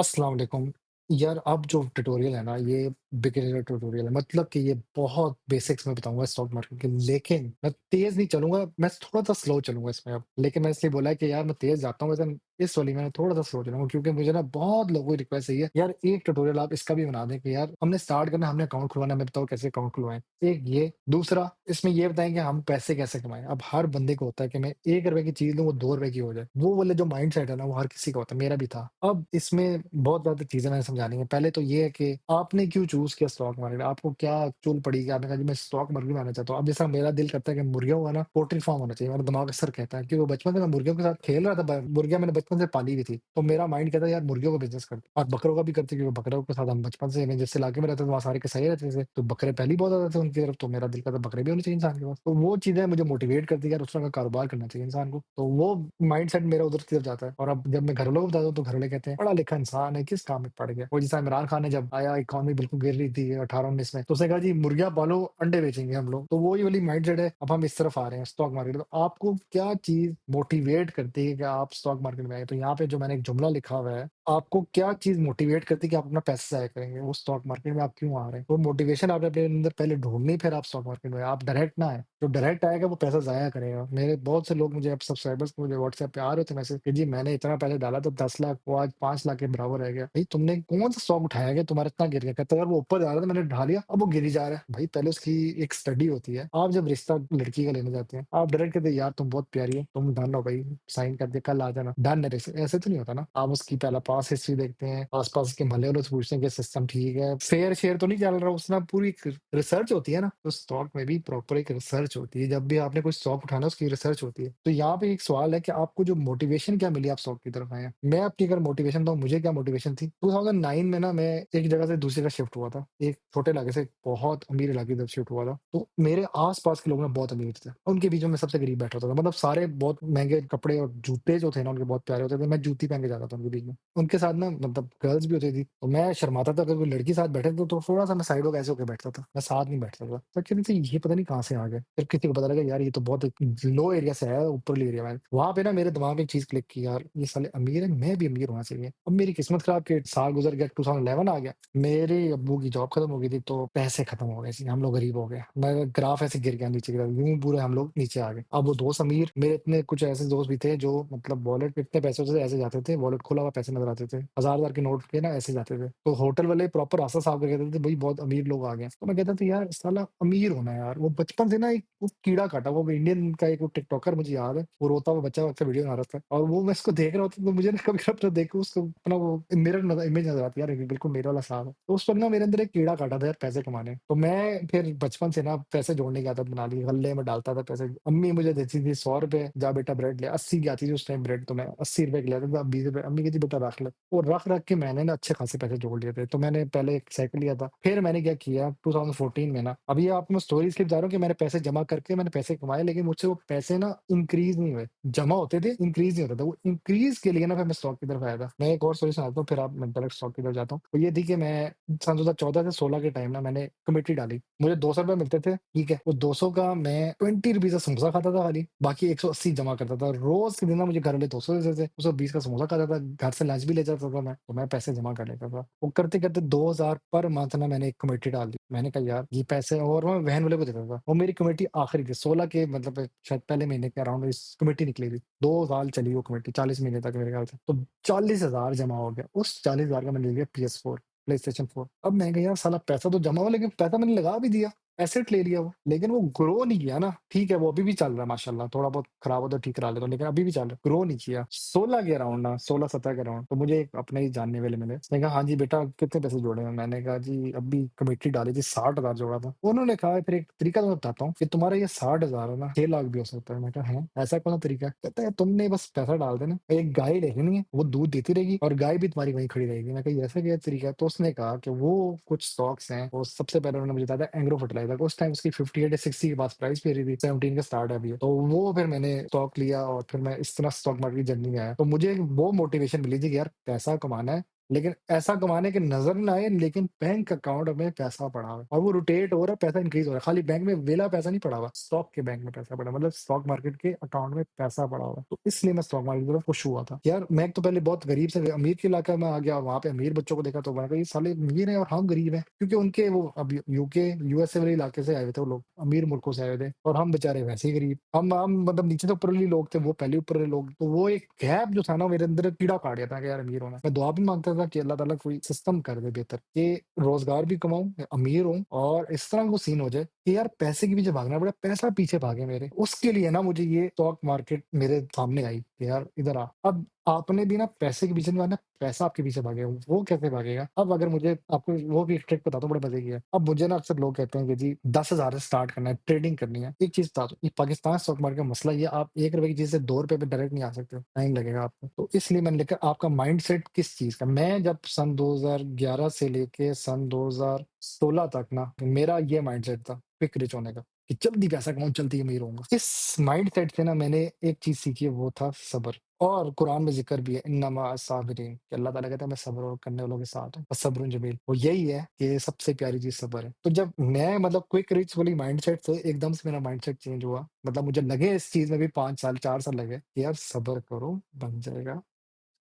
अस्सलाम वालेकुम। यार अब जो ट्यूटोरियल है ना, ये बिगिनर ट्यूटोरियल है। मतलब कि ये बहुत बेसिक्स में बताऊँगा स्टॉक मार्केट के, लेकिन मैं तेज़ नहीं चलूँगा, मैं थोड़ा-सा स्लो चलूँगा इसमें अब। लेकिन मैं इसलिए बोला है कि यार मैं तेज़ जाता हूँ, वैसे इस वाली में थोड़ा-सा स्लो चलूँगा, क्योंकि मुझे ना बहुत लोगों की रिक्वेस्ट आई है, यार एक ट्यूटोरियल आप इसका भी बना दें कि यार हमने स्टार्ट करना है, हमने अकाउंट खुलवाना है, हमें बताओ कैसे अकाउंट खुलवाएँ। एक ये, दूसरा इसमें ये बताएँ कि हम पैसे कैसे कमाएँ। अब हर बंदे को होता है कि मैं ₹1 की चीज़ लूँ, वो ₹2 की हो जाए। वो वाला जो माइंडसेट है ना, वो हर किसी का होता है, मेरा भी था। अब इसमें बहुत ज़्यादा चीज़ें मैंने समझानी है। पहले तो ये है कि आपने क्यों चूज़ किया स्टॉक मार्केट? आपको क्या चुल पड़ी कि आपने कहा जी मैं स्टॉक मार्केट में आना चाहता हूँ। अब जैसा मेरा दिल करता है कि मुर्गियों का ना पोल्ट्री फार्म होना चाहिए, मेरा दिमाग अक्सर कहता है, क्योंकि बचपन से मैं मुर्गियों के साथ खेल रहा था। मुर्गियाँ मैंने बचपन से पाली भी थी, तो मेरा माइंड कहता है यार मुर्गियों का बिज़नेस करते हैं, और बकरों का भी करते हैं, क्योंकि बकरों के साथ हम बचपन से, मैं जिस इलाके में रहते थे वहाँ सारे कसाई रहते थे, तो बकरे पहले ही बहुत ज़्यादा थे उनकी तरफ, तो मेरा दिल करता बकरे भी होने चाहिए इंसान के पास। तो वो चीज़ें मुझे मोटिवेट करती है यार, उस तरह का कारोबार करना चाहिए इंसान को। तो वो माइंडसेट मेरा उधर की तरफ जाता है। और अब जब मैं घरवालों को बताता हूँ, तो घरवाले कहते हैं पढ़ा लिखा इंसान है, किस काम में पड़ गया। वो जैसा इमरान खान ने जब आया, इकॉनमी बिल्कुल गिर रही थी 18-19 में, तो उसने कहा जी मुर्गियाँ पालो, अंडे बेचेंगे हम लोग। तो वही वाली माइंडसेट है, अब हम इस तरफ आ रहे हैं स्टॉक मार्केट में। तो आपको क्या चीज़ मोटिवेट करती है कि आप स्टॉक मार्केट में आए? तो यहाँ पे जो मैंने एक जुमला लिखा हुआ है, आपको क्या चीज़ मोटिवेट करती है कि आप अपना पैसा ज़ाया करेंगे? वो स्टॉक मार्केट में आप क्यों आ रहे हैं? वो मोटिवेशन आपने अपने अंदर पहले ढूँढनी, फिर आप स्टॉक मार्केट में आए। आप डायरेक्ट ना आएँ। जो डायरेक्ट आएगा वो पैसा ज़ाया करेगा। मेरे बहुत से लोग, मुझे अब सब्सक्राइबर्स मुझे व्हाट्सएप पे आ रहे थे मैसेज कि जी मैंने इतना पहले डाला था 10 लाख, वो आज 5 लाख के बराबर रह गया। भाई तुमने कौन-सा स्टॉक उठाया है तुम्हारा इतना गिर गया? कहता है यार वो ऊपर जा रहा था, मैंने उठा लिया, अब वो गिर ही जा रहा है। भाई पहले उसकी एक स्टडी होती है। आप जब रिश्ता लड़की का लेने जाते हैं, आप डायरेक्ट कहते हैं यार तुम बहुत प्यारी हो, तुम डन हो भाई, साइन कर दे, कल आ जाना, डन है। ऐसे ऐसे तो नहीं होता ना। आप उसकी पहला पास हिस्ट्री देखते हैं, आस-पास के मोहल्ले वालों से पूछते हैं कि सिस्टम ठीक है, फेयर शेयर तो नहीं चल रहा, उसमें पूरी एक रिसर्च होती है ना। तो स्टॉक में भी प्रॉपर एक रिसर्च होती है, जब भी आपने कोई स्टॉक उठाना उसकी रिसर्च होती है। तो यहाँ पे एक सवाल है कि आपको जो मोटिवेशन क्या मिली आप स्टॉक की तरफ आए हैं? मैं अपनी अगर मोटिवेशन बताऊँ, मुझे क्या मोटिवेशन थी, 2009 में ना मैं एक जगह से दूसरी जगह शिफ्ट हुआ था। एक छोटे इलाके से बहुत अमीर इलाके की तरफ शिफ्ट हुआ था। तो मेरे आस-पास के लोग ना बहुत अमीर थे। उनके बीच में मैं सबसे गरीब बैठा होता था। मतलब सारे बहुत महँगे कपड़े और जूते जो थे ना उनके बहुत प्यारे होते थे। मैं जूती पहन के जाता था उनके बीच में। उनके साथ ना मतलब गर्ल्स भी होती थी, तो मैं शर्माता था। अगर कोई लड़की साथ बैठे तो थोड़ा-सा मैं साइड होके ऐसे होके बैठता था। मैं साथ नहीं बैठता था। तो कहते थे ये पता नहीं कहाँ से आ गए। फिर किसी को पता लगा यार ये तो बहुत लो एरिया से है, ऊपरली एरिया में। वहाँ पे ना मेरे दिमाग में एक चीज़ क्लिक की, यार ये साले अमीर हैं, मैं भी अमीर होना चाहिए। अब मेरी किस्मत खराब कि साल गुज़र गया, 2011 आ गया। मेरे अब्बू की जॉब खत्म हो गई थी, तो पैसे खत्म हो गए थे, हम लोग गरीब हो गए। मैं ग्राफ ऐसे गिर गया नीचे की तरफ, यूँ पूरे हम लोग नीचे आ गए। अब वो दोस्त अमीर, मेरे इतने कुछ ऐसे दोस्त भी थे जो मतलब वॉलेट में इतने पैसे होते थे, ऐसे जाते थे, वॉलेट खुला हुआ पैसे नज़र आते थे। हज़ार-हज़ार के नोट के ना ऐसे जाते थे। तो होटल वाले प्रॉपर रास्ता साफ करके कहते थे, भई बहुत अमीर लोग आ गए हैं। तो मैं कहता था यार साला अमीर होना है यार। वो बचपन से ना एक वो कीड़ा काटा, वो इंडियन का एक वो टिकटॉकर मुझे याद है, वो रोता हुआ बच्चा अक्सर वीडियो बना रहा था, और वो मैं इसको देख रहा होता तो मुझे ना कभी-कभी अपना देख के उसको अपना वो मिरर नज़र इमेज नज़र आती है, यार ये बिल्कुल मेरे वाला साहब है। तो उस वक़्त ना मेरे अंदर एक कीड़ा काटा था यार पैसे कमाने। तो मैं फिर बचपन से ना पैसे जोड़ने की आदत बना ली, गल्ले में डालता था पैसे। अम्मी मुझे देती थी ₹100, जा बेटा ब्रेड ले, 80 की आती थी उस टाइम ब्रेड, तो मैं ₹80 की लेता था, ₹20। अम्मी कहती बेटा रख ले। वो रख-रख के मैंने ना अच्छे खासे पैसे जोड़ लिए थे। तो मैंने पहले एक साइकिल लिया था, फिर मैंने क्या किया 2014 में ना, अभी आपको मैं स्टोरी स्लिप बता रहा हूँ कि मैंने पैसे जमा करके मैंने पैसे कमाए, लेकिन मुझसे वो पैसे ना इंक्रीज़ नहीं हुए। जमा होते थे, इंक्रीज़ नहीं होता था। वो इंक्रीज़ के लिए ना फिर मैं स्टॉक की तरफ आया था। मैं एक और स्टोरी सुनाता हूँ, फिर आप मैं डायरेक्ट स्टॉक की तरफ जाता हूँ। वो ये थी कि मैं सन 2014 से 16 के टाइम ना मैंने कमेटी डाली। मुझे ₹200 मिलते थे, ठीक है? वो 200 का मैं ₹20 का समोसा खाता था खाली, बाकी 180 जमा करता था। रोज़ के दिन ना मुझे घर वाले 200 देते थे, 220 का समोसा खाता था, घर से लंच भी ले जाता था मैं, तो मैं पैसे जमा कर लेता था। वो करते-करते 2000 पर मंथ ना मैंने एक कमेटी डाल दी। मैंने कहा यार ये पैसे, और मैं वैन वाले को देता था। और मेरी कमेटी आखिरी थी 16 के, मतलब शायद पहले महीने के अराउंड इस कमेटी निकली थी। 2 साल चली वो कमेटी, 40 महीने तक मेरे ख्याल से। तो 40,000 जमा हो गया। उस 40,000 का मैंने ले लिया PS4, प्लेस्टेशन 4। अब मैं कहा यार साला पैसा तो जमा हुआ, लेकिन पैसा मैंने लगा भी दिया। एसेट ले लिया वो, लेकिन वो ग्रो नहीं किया ना। ठीक है, वो अभी भी चल रहा है माशाल्लाह, थोड़ा बहुत खराब हो तो ठीक करा लेता हूँ, लेकिन अभी भी चल रहा है। ग्रो नहीं किया। 16 के अराउंड ना, 16-17 के अराउंड, तो मुझे एक अपने ही जानने वाले मिले। उसने कहा, "हाँ जी बेटा, कितने पैसे जोड़े हैं?" मैंने कहा, "जी, अभी कमेटी डाली थी, 60,000 जोड़ा था।" उन्होंने कहा, "फिर एक तरीका मैं बताता हूँ कि तुम्हारा ये 60,000 है ना, 6 लाख भी हो सकता है।" मैं कहा, "हैं? ऐसा कौन-सा तरीका है?" कहता है, "तुमने बस पैसा डाल देना, एक गाय ले लेनी है, वो दूध देती रहेगी और गाय भी तुम्हारी वहीं खड़ी रहेगी।" मैं कहा, "ये ऐसा क्या तरीका है?" तो उसने कहा कि वो कुछ स्टॉक्स हैं, वो सबसे पहले उन्होंने मुझे बताया था एग्रो फर्टिलाइज़र। उस टाइम उसकी 58 या 60 के पास प्राइस भी रही थी, 17 का स्टार्ट है अभी। तो वो फिर मैंने स्टॉक लिया और फिर मैं इस तरह स्टॉक मार्केट की जर्नी में आया। तो मुझे वो मोटिवेशन मिली थी कि यार पैसा कमाना है, लेकिन ऐसा कमाने के नज़र ना आए, लेकिन बैंक अकाउंट में पैसा पड़ा हुआ है और वो रोटेट हो रहा है, पैसा इंक्रीज़ हो रहा है। खाली बैंक में वेला पैसा नहीं पड़ा हुआ, स्टॉक के बैंक में पैसा पड़ा है, मतलब स्टॉक मार्केट के अकाउंट में पैसा पड़ा हुआ है। तो इसलिए मैं स्टॉक मार्केट की तरफ पुश हुआ था। यार मैं एक तो पहले बहुत गरीब से अमीर के इलाके में आ गया और वहाँ पे अमीर बच्चों को देखा तो मैंने कहा ये साले अमीर हैं और हम गरीब हैं। क्योंकि उनके वो अब यूके, यूएसए वाले इलाके से आए हुए थे वो लोग, अमीर मुल्कों से आए हुए थे और हम बेचारे वैसे ही गरीब। हम मतलब नीचे से ऊपर वाले लोग थे, वो पहले ऊपर वाले लोग। तो वो एक गैप जो था ना मेरे अंदर कीड़ा काट गया था कि यार अमीर होना। मैं दुआ भी मांगता था कि अल्लाह ताला कोई सिस्टम कर दे बेहतर, कि रोज़गार भी कमाऊँ, अमीर हूँ और इस तरह वो सीन हो जाए कि यार पैसे के पीछे भागना पड़े, पैसा पीछे भागे मेरे। उसके लिए ना मुझे ये स्टॉक मार्केट मेरे सामने आई कि यार इधर आ। अब आपने भी ना पैसे के पीछे नहीं भागना, पैसा आपके पीछे भागेगा। वो कैसे भागेगा? अब अगर मुझे आपको वो भी एक ट्रिक बताता हूँ, बड़े मज़े की है। अब मुझे ना अक्सर लोग कहते हैं कि जी 10,000 से स्टार्ट करना है, ट्रेडिंग करनी है। एक चीज़ बता दूँ, ये पाकिस्तान स्टॉक मार्केट का मसला ये आप ₹1 की चीज़ से ₹2 पे डायरेक्ट नहीं आ सकते हो, टाइम लगेगा आपको। तो इसलिए मैंने लिखा आपका माइंडसेट किस चीज़ का। मैं जब सन 2011 से लेके सन 2016 तक ना मेरा ये माइंडसेट था क्विक रिच होने का, कि जल्दी पैसा कमाऊँ, जल्दी अमीर होऊँगा। इस माइंडसेट से ना मैंने एक चीज़ सीखी है, वो था सब्र। और कुरान में ज़िक्र भी है इन्नमा अस्साबिरीन, कि अल्लाह ताला कहता है मैं सब्र और करने वालों के साथ हूँ। सब्रुन जमील, वो यही है कि सबसे प्यारी चीज़ सब्र है। तो जब मैं मतलब क्विक रिच वाली माइंडसेट से एकदम से मेरा माइंडसेट चेंज हुआ, मतलब मुझे लगे इस चीज़ में भी 5 साल 4 साल लगे कि यार सब्र करो, बन जाएगा।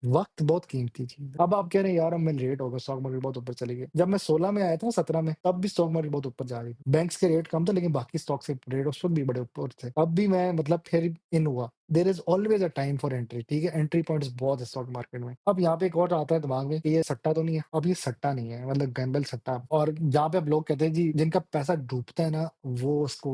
वक़्त बहुत कीमती चीज़ है। अब आप कह रहे हैं यार अब मैं लेट हो गया, स्टॉक मार्केट बहुत ऊपर चली गई। जब मैं 16 में आया था, 17 में, तब भी स्टॉक मार्केट बहुत ऊपर जा रही थी। बैंक्स के रेट कम थे लेकिन बाकी स्टॉक्स के रेट उस वक़्त भी बड़े ऊपर थे। अब भी मैं मतलब फिर इन हुआ। There is always a time for entry, ठीक है? एंट्री पॉइंट्स बहुत है स्टॉक मार्केट में। अब यहाँ पे एक और आता है दिमाग में कि ये सट्टा तो नहीं है? अब ये सट्टा नहीं है, मतलब गैम्बल सट्टा। और जहाँ पे अब लोग कहते हैं जी जिनका पैसा डूबता है ना, वो उसको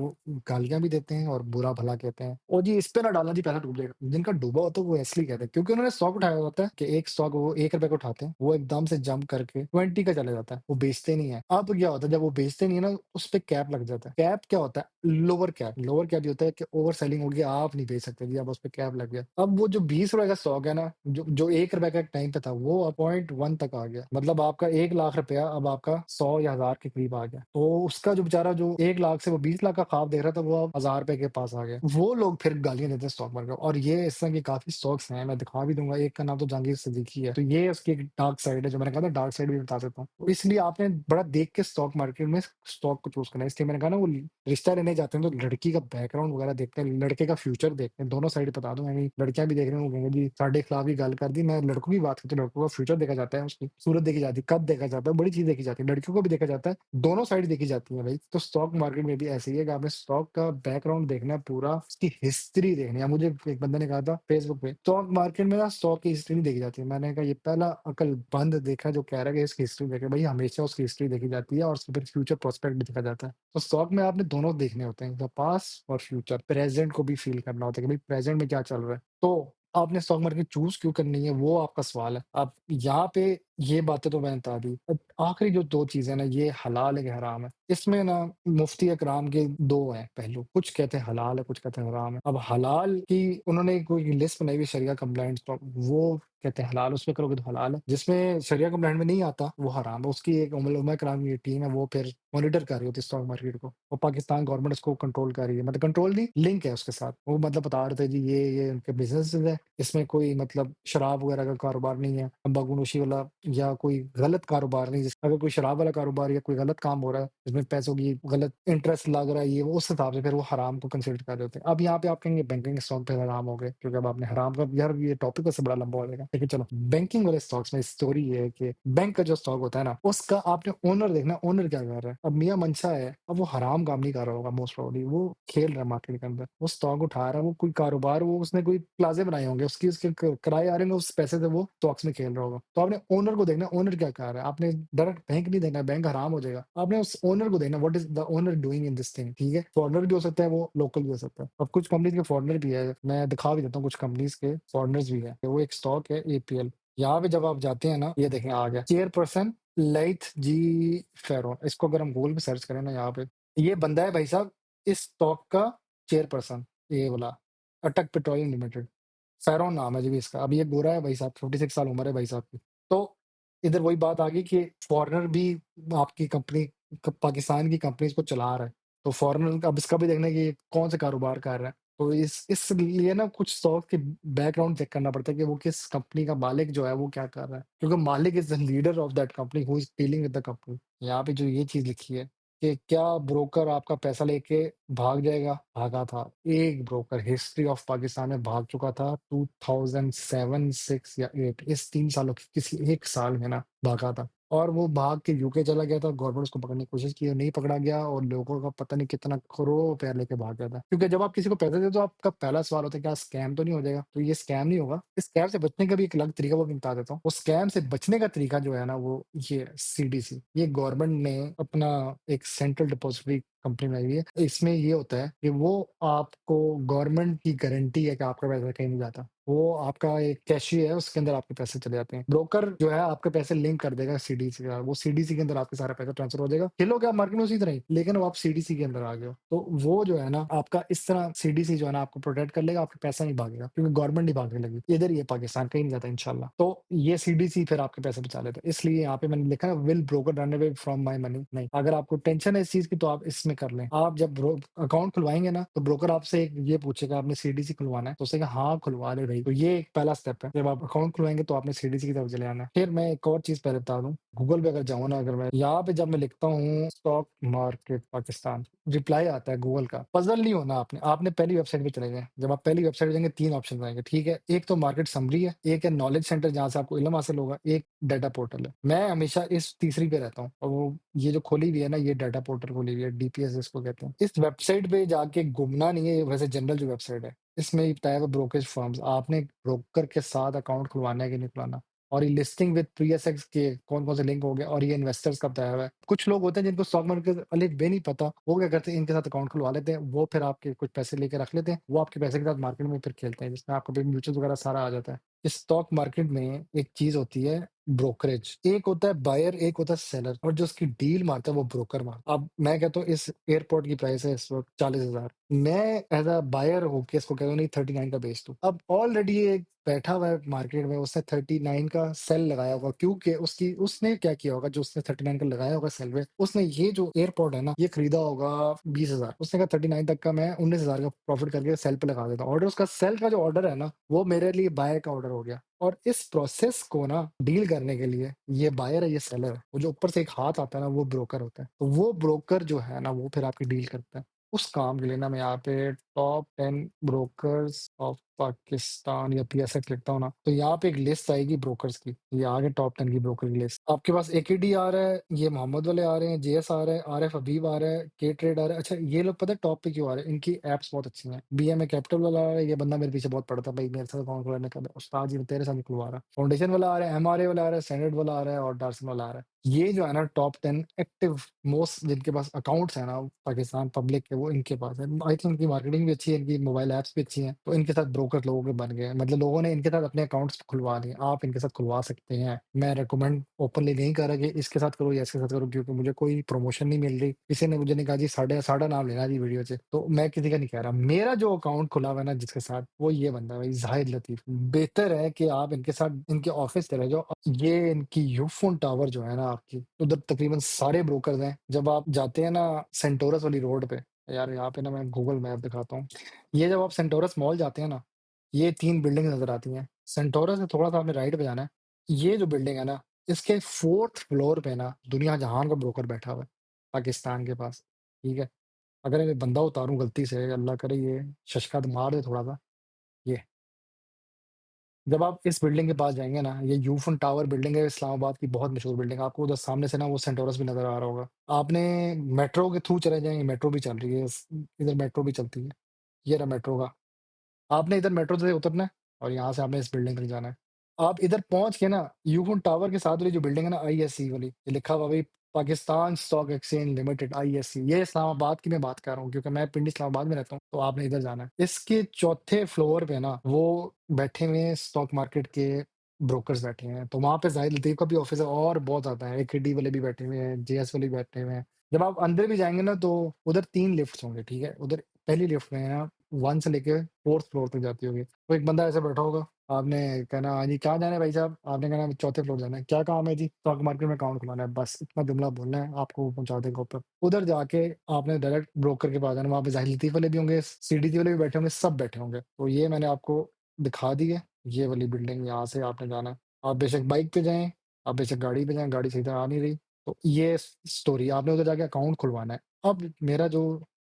गालियाँ भी देते हैं और बुरा भला कहते हैं। और जी इस पे ना डालना जी पैसा डूब जाएगा। जिनका डूबा होता है वो इसलिए कहते हैं क्योंकि उन्होंने स्टॉक उठाया होता है कि एक स्टॉक वो ₹1 का उठाते हैं, वो एकदम से जंप करके 20 का चला जाता है, वो बेचते नहीं है। अब क्या होता है जब वो बेचते नहीं है ना, उस पे कैप लग जाता है। कैप क्या होता है? Lower cap. लोअर कैप ये होता है कि ओवर सेलिंग होगी, आप नहीं बेच सकते जी, अब उस पे कैप लग गया। अब वो जो ₹20 का स्टॉक है ना, जो ₹1 का एक टाइम पे था, वो अब पॉइंट 1 तक आ गया। मतलब आपका 1 लाख रुपया अब आपका 100 या 1000 के करीब आ गया। तो उसका जो बेचारा जो 1 लाख से वो 20 लाख का ख्वाब देख रहा था, वो अब ₹1000 के पास आ गया। वो लोग फिर गालियाँ देते हैं स्टॉक मार्केट को। और ये इस तरह के काफ़ी स्टॉक्स हैं, मैं दिखा भी दूँगा। एक का नाम तो जहांगीर सिद्दीकी है। तो ये उसकी एक डार्क साइड है, जो मैंने कहा था डार्क साइड भी बता देता हूँ। तो इसलिए आपने बड़ा देख के स्टॉक मार्केट में स्टॉक को चूज़ करना है। इसलिए मैंने कहा ना वो रिश्ता लेने जाते हैं तो लड़की का बैकग्राउंड वगैरह देखते हैं, लड़के का फ्यूचर देखते हैं, दोनों साइड बता दूँ। यानी लड़कियाँ भी देख रही हैं, वो कहेंगे जी साढ़े खिलाफ ही गल कर दी। मैं लड़कों की बात करती हूँ, लड़कों का फ्यूचर देखा जाता है, उसकी सूरत देखी जाती है, कद देखा जाता है, बड़ी चीज़ देखी जाती है, लड़कियों को भी देखा जाता है, दोनों साइड देखी जाती है भाई। तो स्टॉक मार्केट में भी ऐसे ही है कि आपने स्टॉक का बैकग्राउंड देखना है, पूरा उसकी हिस्ट्री देखनी है। मुझे एक बंदे ने कहा था फेसबुक पे, स्टॉक मार्केट में ना स्टॉक की हिस्ट्री नहीं देखी जाती है। मैंने कहा ये पहला अक्लमंद देखा जो कह रहा है कि इसकी हिस्ट्री देखे। भाई हमेशा उसकी हिस्ट्री देखी जाती है और उसके फिर फ्यूचर प्रोस्पेक्ट भी देखा जाता है। तो स्टॉक में आपने दोनों देखने होते हैं, द पास्ट और फ्यूचर। प्रेजेंट को भी फील करना होता है कि भाई प्रेजेंट में क्या चल रहा है। तो आपने स्टॉक मार्केट चूज़ क्यों करनी है, वो आपका सवाल है। अब यहाँ पे ये बातें तो मैंने बता दी। अब आखिरी जो 2 चीज़ें ना, ये हलाल है कि हराम है। इसमें ना मुफ्ती इकराम के 2 हैं पहलू। कुछ कहते हैं हलाल है, कुछ कहते हैं हराम है। अब हलाल की उन्होंने कोई लिस्ट बनाई हुई है शरिया कंप्लायंट स्टॉक, वो कहते हैं हलाल, उसमें करोगे तो हलाल है। जिसमें शरिया कंप्लायंट में नहीं आता, वो हराम है। उसकी एक उलमा इकराम की टीम है, वो फिर मॉनिटर कर रही होती है स्टॉक मार्केट को। और पाकिस्तान गवर्नमेंट उसको कंट्रोल कर रही है। मतलब कंट्रोल नहीं, लिंक है उसके साथ। वो मतलब बता रहे थे जी ये उनके बिज़नेसेस है। इसमें कोई मतलब शराब वगैरह का कारोबार नहीं है, तंबाकू-नोशी वाला या कोई गलत कारोबार नहीं। जैसे अगर कोई शराब वाला कारोबार या कोई गलत काम हो रहा है, जिसमें पैसों की गलत इंटरेस्ट लग रहा है, ये वो उस हिसाब से फिर वो हराम को कंसीडर कर रहे होते हैं। अब यहाँ पे आप कहेंगे बैंकिंग स्टॉक पे हराम हो गए, क्योंकि अब आपने हराम का यार ये टॉपिक उससे बड़ा लंबा हो जाएगा। लेकिन चलो बैंकिंग वाले स्टॉक्स में स्टोरी ये है कि बैंक का जो स्टॉक होता है ना, उसका आपने ओनर देखना, ओनर क्या कर रहा है। अब मियाँ मंशा है, अब वो हराम काम नहीं कर रहा होगा मोस्ट प्रोबेबली, वो खेल रहा है मार्केट के अंदर। वो स्टॉक उठा रहा है, वो कोई कारोबार, वो उसने कोई प्लाज़े बनाए होंगे, उसकी उसके क किराए आ रहे होंगे, उस पैसे से वो स्टॉक्स में खेल रहा होगा। तो आपने ओनर को देखना है, ओनर क्या कर रहा है। आपने डायरेक्ट बैंक नहीं देखना है, बैंक हराम हो जाएगा। आपने उस ओनर को देखना है, what is the owner doing in this thing, ठीक है? फॉरेनर भी हो सकता है, वो लोकल भी हो सकता है। अब कुछ कंपनीज़ के फॉरेनर भी है, मैं दिखा भी देता हूँ, कुछ कंपनीज़ के फॉरेनर्स भी हैं। वो एक स्टॉक है एपीएल। यहाँ पे जब आप जाते हैं ना, ये देखें आ गया चेयरपर्सन ललित जी फेरोन। इसको अगर हम गूगल पे सर्च करें ना, यहाँ पे ये बंदा है भाई साहब, इस स्टॉक का चेयरपर्सन, ये वाला अटक पेट्रोलियम लिमिटेड। फेरोन नाम है जी इसका। अब ये गोरा है भाई साहब, 56 साल उम्र है भाई साहब की। तो इधर वही बात आ गई कि फॉरेनर भी आपकी कंपनी पाकिस्तान की कंपनीज को चला रहा है। तो फॉरेनर अब इसका भी देखना है कि ये कौन से कारोबार कर रहा है। तो इसलिए ना कुछ स्टॉक के बैकग्राउंड चेक करना पड़ता है कि वो किस कंपनी का मालिक जो है वो क्या कर रहा है। क्योंकि मालिक is the leader of that company who is dealing with the company. यहाँ पे जो ये चीज़ लिखी है कि क्या ब्रोकर आपका पैसा लेके भाग जाएगा? भागा था। एक ब्रोकर हिस्ट्री ऑफ पाकिस्तान में भाग चुका था 2007, 6 या 8 इस 3 सालों की किसी एक साल में ना भागा था। और वो भाग के यूके चला गया था, गवर्नमेंट उसको पकड़ने की कोशिश की और नहीं पकड़ा गया और लोगों का पता नहीं कितना करोड़ों रुपया लेके भाग गया था। क्योंकि जब आप किसी को पैसे देते हो तो आपका पहला सवाल होता है क्या स्कैम तो नहीं हो जाएगा? तो ये स्कैम नहीं होगा। इस स्कैम से बचने का भी एक अलग तरीका वो मैं बता देता हूँ। वो स्कैम से बचने का तरीका जो है ना वो ये सीडीसी, ये गवर्नमेंट ने अपना एक सेंट्रल डिपॉजिटरी कंपनी बनाई हुई है। इसमें ये होता है कि वो आपको गवर्नमेंट की गारंटी है कि आपका पैसा कहीं नहीं जाता। वो आपका एक कैशियर है, उसके अंदर आपके पैसे चले जाते हैं। ब्रोकर जो है आपके पैसे लिंक कर देगा सीडीसी के साथ, वो सीडीसी के अंदर आपके सारा पैसा ट्रांसफर हो जाएगा। खेलोगे आप मार्केट में उसी तरह ही, लेकिन अब आप सीडीसी के अंदर आ गए हो। तो वो जो है ना आपका इस तरह सीडीसी जो है ना आपको प्रोटेक्ट कर लेगा, आपका पैसा नहीं भागेगा क्योंकि गवर्नमेंट नहीं भागने लगी। इधर ही है पाकिस्तान, कहीं नहीं जाता इंशाल्लाह। तो ये सीडीसी फिर आपके पैसे बचा लेता है। इसलिए यहाँ पे मैंने लिखा है will broker run away from my money. नहीं, अगर आपको टेंशन है इस चीज़ की तो आप इसमें कर लें। आप जब अकाउंट खुलवाएँगे ना तो ब्रोकर आपसे एक ये पूछेगा आपने सीडीसी खुलवाना है? तो उसने कहा हाँ, खुलवा ले भई। तो ये एक पहला स्टेप है। जब आप अकाउंट खुलवाएँगे तो आपने सीडीसी की तरफ चले आना है। फिर मैं एक और चीज़ पहले बता दूँ, गूगल पे अगर जाऊँ ना, अगर मैं यहाँ पे जब मैं लिखता हूँ स्टॉक मार्केट पाकिस्तान, रिप्लाई आता है गूगल का। पज़ल नहीं होना आपने, आपने पहली वेबसाइट पे चले जाएँ। जब आप पहली वेबसाइट पे जाएँगे 3 ऑप्शंस आएँगे, ठीक है? एक तो मार्केट समरी है, एक है नॉलेज सेंटर जहाँ से आपको इल्म हासिल होगा, एक डाटा पोर्टल है। मैं हमेशा इस तीसरी पे रहता हूँ और वो ये जो खोली हुई है ना, ये डाटा पोर्टल खोली हुई है, डीपीएस जिसको कहते हैं। इस वेबसाइट पे जाके घूमना नहीं है, वैसे जनरल जो वेबसाइट है, इसमें ये बताया हुआ ब्रोकरेज फर्म्स, आपने ब्रोकर के साथ अकाउंट खुलवाना है कि नहीं खुलवाना। और ये लिस्टिंग विद प्रीएसएक्स के कौन-कौन से लिंक हो गए और ये इन्वेस्टर्स का बताया हुआ है। कुछ लोग होते हैं जिनको स्टॉक मार्केट का अलिफ बे नहीं पता, वो क्या करते हैं इनके साथ अकाउंट खुलवा लेते हैं, वो फिर आपके कुछ पैसे लेके रख लेते हैं, वो आपके पैसे के साथ मार्केट में फिर खेलते हैं, जिसमें आपका भी म्यूचुअल वगैरह सारा आ जाता है। इस स्टॉक मार्केट में एक चीज़ होती है ब्रोकरेज, एक होता है बायर, एक होता है सेलर और जो उसकी डील मारता है वो ब्रोकर मारता है। अब मैं कहता हूँ इस एयरपोर्ट की प्राइस है इस वक़्त 40,000, मैं एज़ अ बायर होके इसको कह रहा हूँ नहीं 39 का बेच दूँ। अब ऑलरेडी ये बैठा हुआ है मार्केट में, उसने 39 का सेल लगाया होगा क्योंकि उसकी उसने क्या किया होगा जो उसने 39 का लगाया होगा सेल पे, उसने ये जो एयरपोर्ट है ना, ये खरीदा होगा 20,000, उसने कहा 39 तक का मैं 19,000 का प्रॉफिट करके सेल पे लगा देता हूँ। ऑर्डर उसका सेल का जो ऑर्डर है ना, वो मेरे लिए बायर का ऑर्डर हो गया। और इस प्रोसेस को ना डील करने के लिए ये बायर है, ये सेलर है। वो जो ऊपर से एक हाथ आता है ना, वो ब्रोकर होता है। तो वो ब्रोकर जो है ना, वो फिर आपकी डील करता है। उस काम के लिए ना मैं यहाँ पे टॉप 10 ब्रोकर्स ऑफ पाकिस्तान या पीएसएक्स लिखता हूँ ना, तो यहाँ पे एक लिस्ट आएगी ब्रोकर्स की। ये आ गए टॉप 10 की ब्रोकर की लिस्ट। आपके पास एकेडी आ रहा है, ये मोहम्मद वाले आ रहे हैं, जेएस आ रहा है, आरएफ हबीब आ रहा है, के ट्रेड आ रहा है। अच्छा, ये लोग पता है टॉप पे क्यों आ रहे हैं? इनकी एप्स बहुत अच्छी हैं। बीएमए कैपिटल वाला आ रहा है, ये बंदा मेरे पीछे बहुत पड़ता है, भाई मेरे साथ अकाउंट खुलाने का। उस्ताद जी तेरे साथ नहीं खुलवा रहा। फाउंडेशन वाला आ रहा है, एमआरए वाला आ रहा है, स्टैंडर्ड वाला आ रहा है और डार्सन वाला आ रहा है। ये जो है ना टॉप 10 एक्टिव मोस्ट जिनके पास अकाउंट्स हैं ना पाकिस्तान पब्लिक के, वो इनके पास है। आई थिंक इनकी मार्केटिंग भी अच्छी है, इनकी मोबाइल ऐप्स भी अच्छी हैं, तो इनके साथ ब्रोकर लोगों के बन गए हैं। मतलब लोगों ने इनके साथ अपने अकाउंट्स खुलवा लिए, आप इनके साथ खुलवा सकते हैं। मैं रिकमेंड ओपनली नहीं कर रहा कि इसके साथ करो या इसके साथ करो, क्योंकि मुझे कोई प्रमोशन नहीं मिल रही। किसी ने मुझे नहीं कहा जी साढ़े साढ़ा नाम लेना जी वीडियो से, तो मैं किसी का नहीं कह रहा। मेरा जो अकाउंट खुला हुआ है ना जिसके साथ, वो ये बंदा है भाई जाहिद लतीफ। बेहतर है कि आप इनके साथ इनके ऑफिस चले जाओ। ये इनकी यूफोन टावर जो है ना आपकी, उधर तकरीबन सारे ब्रोकर्स हैं। जब आप जाते हैं ना सेंटोरस वाली रोड पे, यार यहाँ पे ना मैं गूगल मैप दिखाता हूँ। ये जब आप सेंटोरस मॉल जाते हैं ना, ये 3 बिल्डिंग नज़र आती हैं। सेंटोरस से थोड़ा-सा आपने राइट पे जाना है। ये जो बिल्डिंग है ना, इसके 4th फ्लोर पे ना दुनिया जहान का ब्रोकर बैठा हुआ है, पाकिस्तान के पास, ठीक है? अगर मैं बंदा उतारूँ गलती से, अल्लाह करे ये शशका तो मार दे थोड़ा-सा, ये। जब आप इस बिल्डिंग के पास जाएँगे ना, ये यूफोन टावर बिल्डिंग है, इस्लामाबाद की बहुत मशहूर बिल्डिंग है। आपको उधर सामने से ना वो सेंटोरस भी नज़र आ रहा होगा। आपने मेट्रो के थ्रू चले जाएँगे, मेट्रो भी चल रही है, इधर मेट्रो भी चलती है। ये रहा मेट्रो का। आपने इधर मेट्रो से उतरना है और यहाँ से आपने इस बिल्डिंग तक जाना है। आप इधर पहुँच के ना यूफोन टावर के साथ वाली जो बिल्डिंग है ना आईएससी वाली, ये लिखा हुआ भाई Pakistan stock exchange limited ISC, ये इस्लामाबाद की मैं बात कर रहा हूँ क्योंकि मैं पिंडी इस्लामाबाद में रहता हूँ, तो आपने इधर जाना है। इसके चौथे फ्लोर पे ना वो बैठे हुए हैं स्टॉक मार्केट के ब्रोकर्स बैठे हैं, तो वहाँ पे जाहिद लतीफ़ का भी ऑफिस है और बहुत ज़्यादा है, एकेडी वाले भी बैठे हुए हैं, जेएस वाले भी बैठे हुए हैं। जब आप अंदर भी जाएँगे ना तो उधर 3 लिफ्ट्स होंगे, ठीक है? उधर पहली लिफ्ट में ना 1 से लेके 4th फ्लोर तक जाती होगी। तो एक बंदा ऐसे बैठा होगा, आपने कहना, "हाँ जी, कहाँ जाना है भाई साहब?" आपने कहना, "चौथे फ्लोर जाना है।" "क्या काम है जी?" "स्टॉक मार्केट में अकाउंट खुलवाना है।" बस इतना जुमला बोलना है, आपको वो पहुँचा देगा ऊपर। उधर जाके आपने डायरेक्ट ब्रोकर के पास जाना, वहाँ पे ज़ाहिर लतीफ़ वाले भी होंगे, सीडीटी वाले भी बैठे होंगे, सब बैठे होंगे। तो ये मैंने आपको दिखा दी है, ये वाली बिल्डिंग, यहाँ से आपने जाना है। आप बेशक बाइक पे जाएँ, आप बेशक गाड़ी पे जाएँ, गाड़ी सही तरह आ नहीं रही। तो ये स्टोरी, आपने उधर जाके अकाउंट खुलवाना है। अब मेरा जो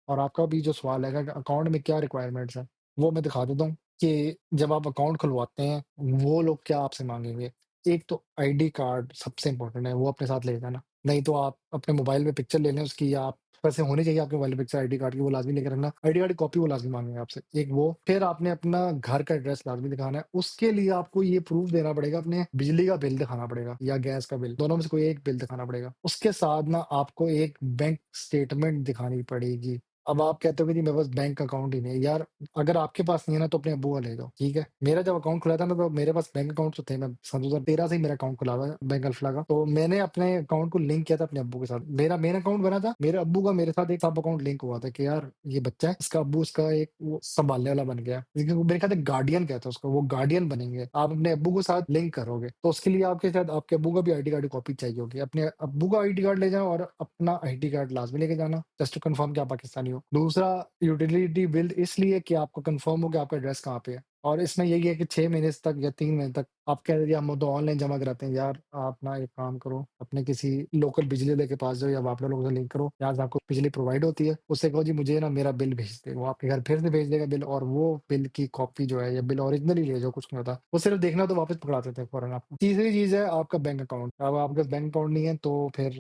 और आपका भी जो सवाल है कि अकाउंट में क्या रिक्वायरमेंट्स हैं, वो मैं दिखा देता हूँ कि जब आप अकाउंट खुलवाते हैं, वो लोग क्या आपसे माँगेंगे। एक तो आईडी कार्ड सबसे इम्पोर्टेंट है, वो अपने साथ ले जाना। नहीं तो आप अपने मोबाइल में पिक्चर ले लें उसकी, या आप वैसे होनी चाहिए आपके मोबाइल में पिक्चर आईडी कार्ड की, वो लाज़मी लेके रखना। आईडी कार्ड की कॉपी वो लाज़मी माँगेंगे आपसे, एक वो। फिर आपने अपना घर का एड्रेस लाज़मी दिखाना है। उसके लिए आपको ये प्रूफ़ देना पड़ेगा, अपने बिजली का बिल दिखाना पड़ेगा या गैस का बिल, दोनों में से कोई एक बिल दिखाना पड़ेगा। उसके साथ ना आपको एक बैंक स्टेटमेंट दिखानी पड़ेगी। अब आप कहते हो कि जी मेरे पास बैंक अकाउंट ही नहीं है। यार, अगर आपके पास नहीं है ना तो अपने अब्बू का ले जाओ, ठीक है? मेरा जब अकाउंट खुला था ना, तो मेरे पास बैंक अकाउंट तो थे, मैं सन 2013 से ही मेरा अकाउंट खुला हुआ है बैंक अल्फ़ला का। तो मैंने अपने अकाउंट को लिंक किया था अपने अब्बू के साथ। मेरा मेन अकाउंट बना था, मेरे अब्बू का मेरे साथ एक सब अकाउंट लिंक हुआ था कि यार ये बच्चा है, इसका अब्बू इसका एक वो सँभालने वाला बन गया। लेकिन वो मेरे ख्याल से गार्डियन कहते हैं उसको, वो गार्डियन बनेंगे। आप अपने अब्बू के साथ लिंक करोगे, तो उसके लिए आपके शायद आपके अब्बू का भी आईडी कार्ड की कॉपी चाहिए होगी। अपने अब्बू का आईडी कार्ड ले जाओ और अपना आईडी कार्ड लाज़मी लेके जाना, जस्ट टू कन्फर्म कि आप पाकिस्तानी हो। दूसरा, यूटिलिटी बिल इसलिए कि आपको कन्फर्म हो कि आपका एड्रेस कहाँ पे है। और इसमें यही है कि 6 महीने तक या 3 महीने तक आप कह रहे हैं हम तो ऑनलाइन जमा कराते हैं। यार, आप ना एक काम करो, अपने किसी लोकल बिजली वाले के पास जाओ या वापडा लोगों से लिंक करो, जहाँ से आपको बिजली प्रोवाइड होती है। उससे कहो जी मुझे ना मेरा बिल भेज दे। वो आपके घर फिर से भेज देगा बिल, और वो बिल की कॉपी जो है या बिल ओरिजिनल ही ले जाओ, कुछ नहीं होता। वो सिर्फ देखना तो वापस पकड़ा देते हैं फ़ौरन आपको। तीसरी चीज़ है आपका बैंक अकाउंट। अब आपके पास बैंक अकाउंट नहीं है तो फिर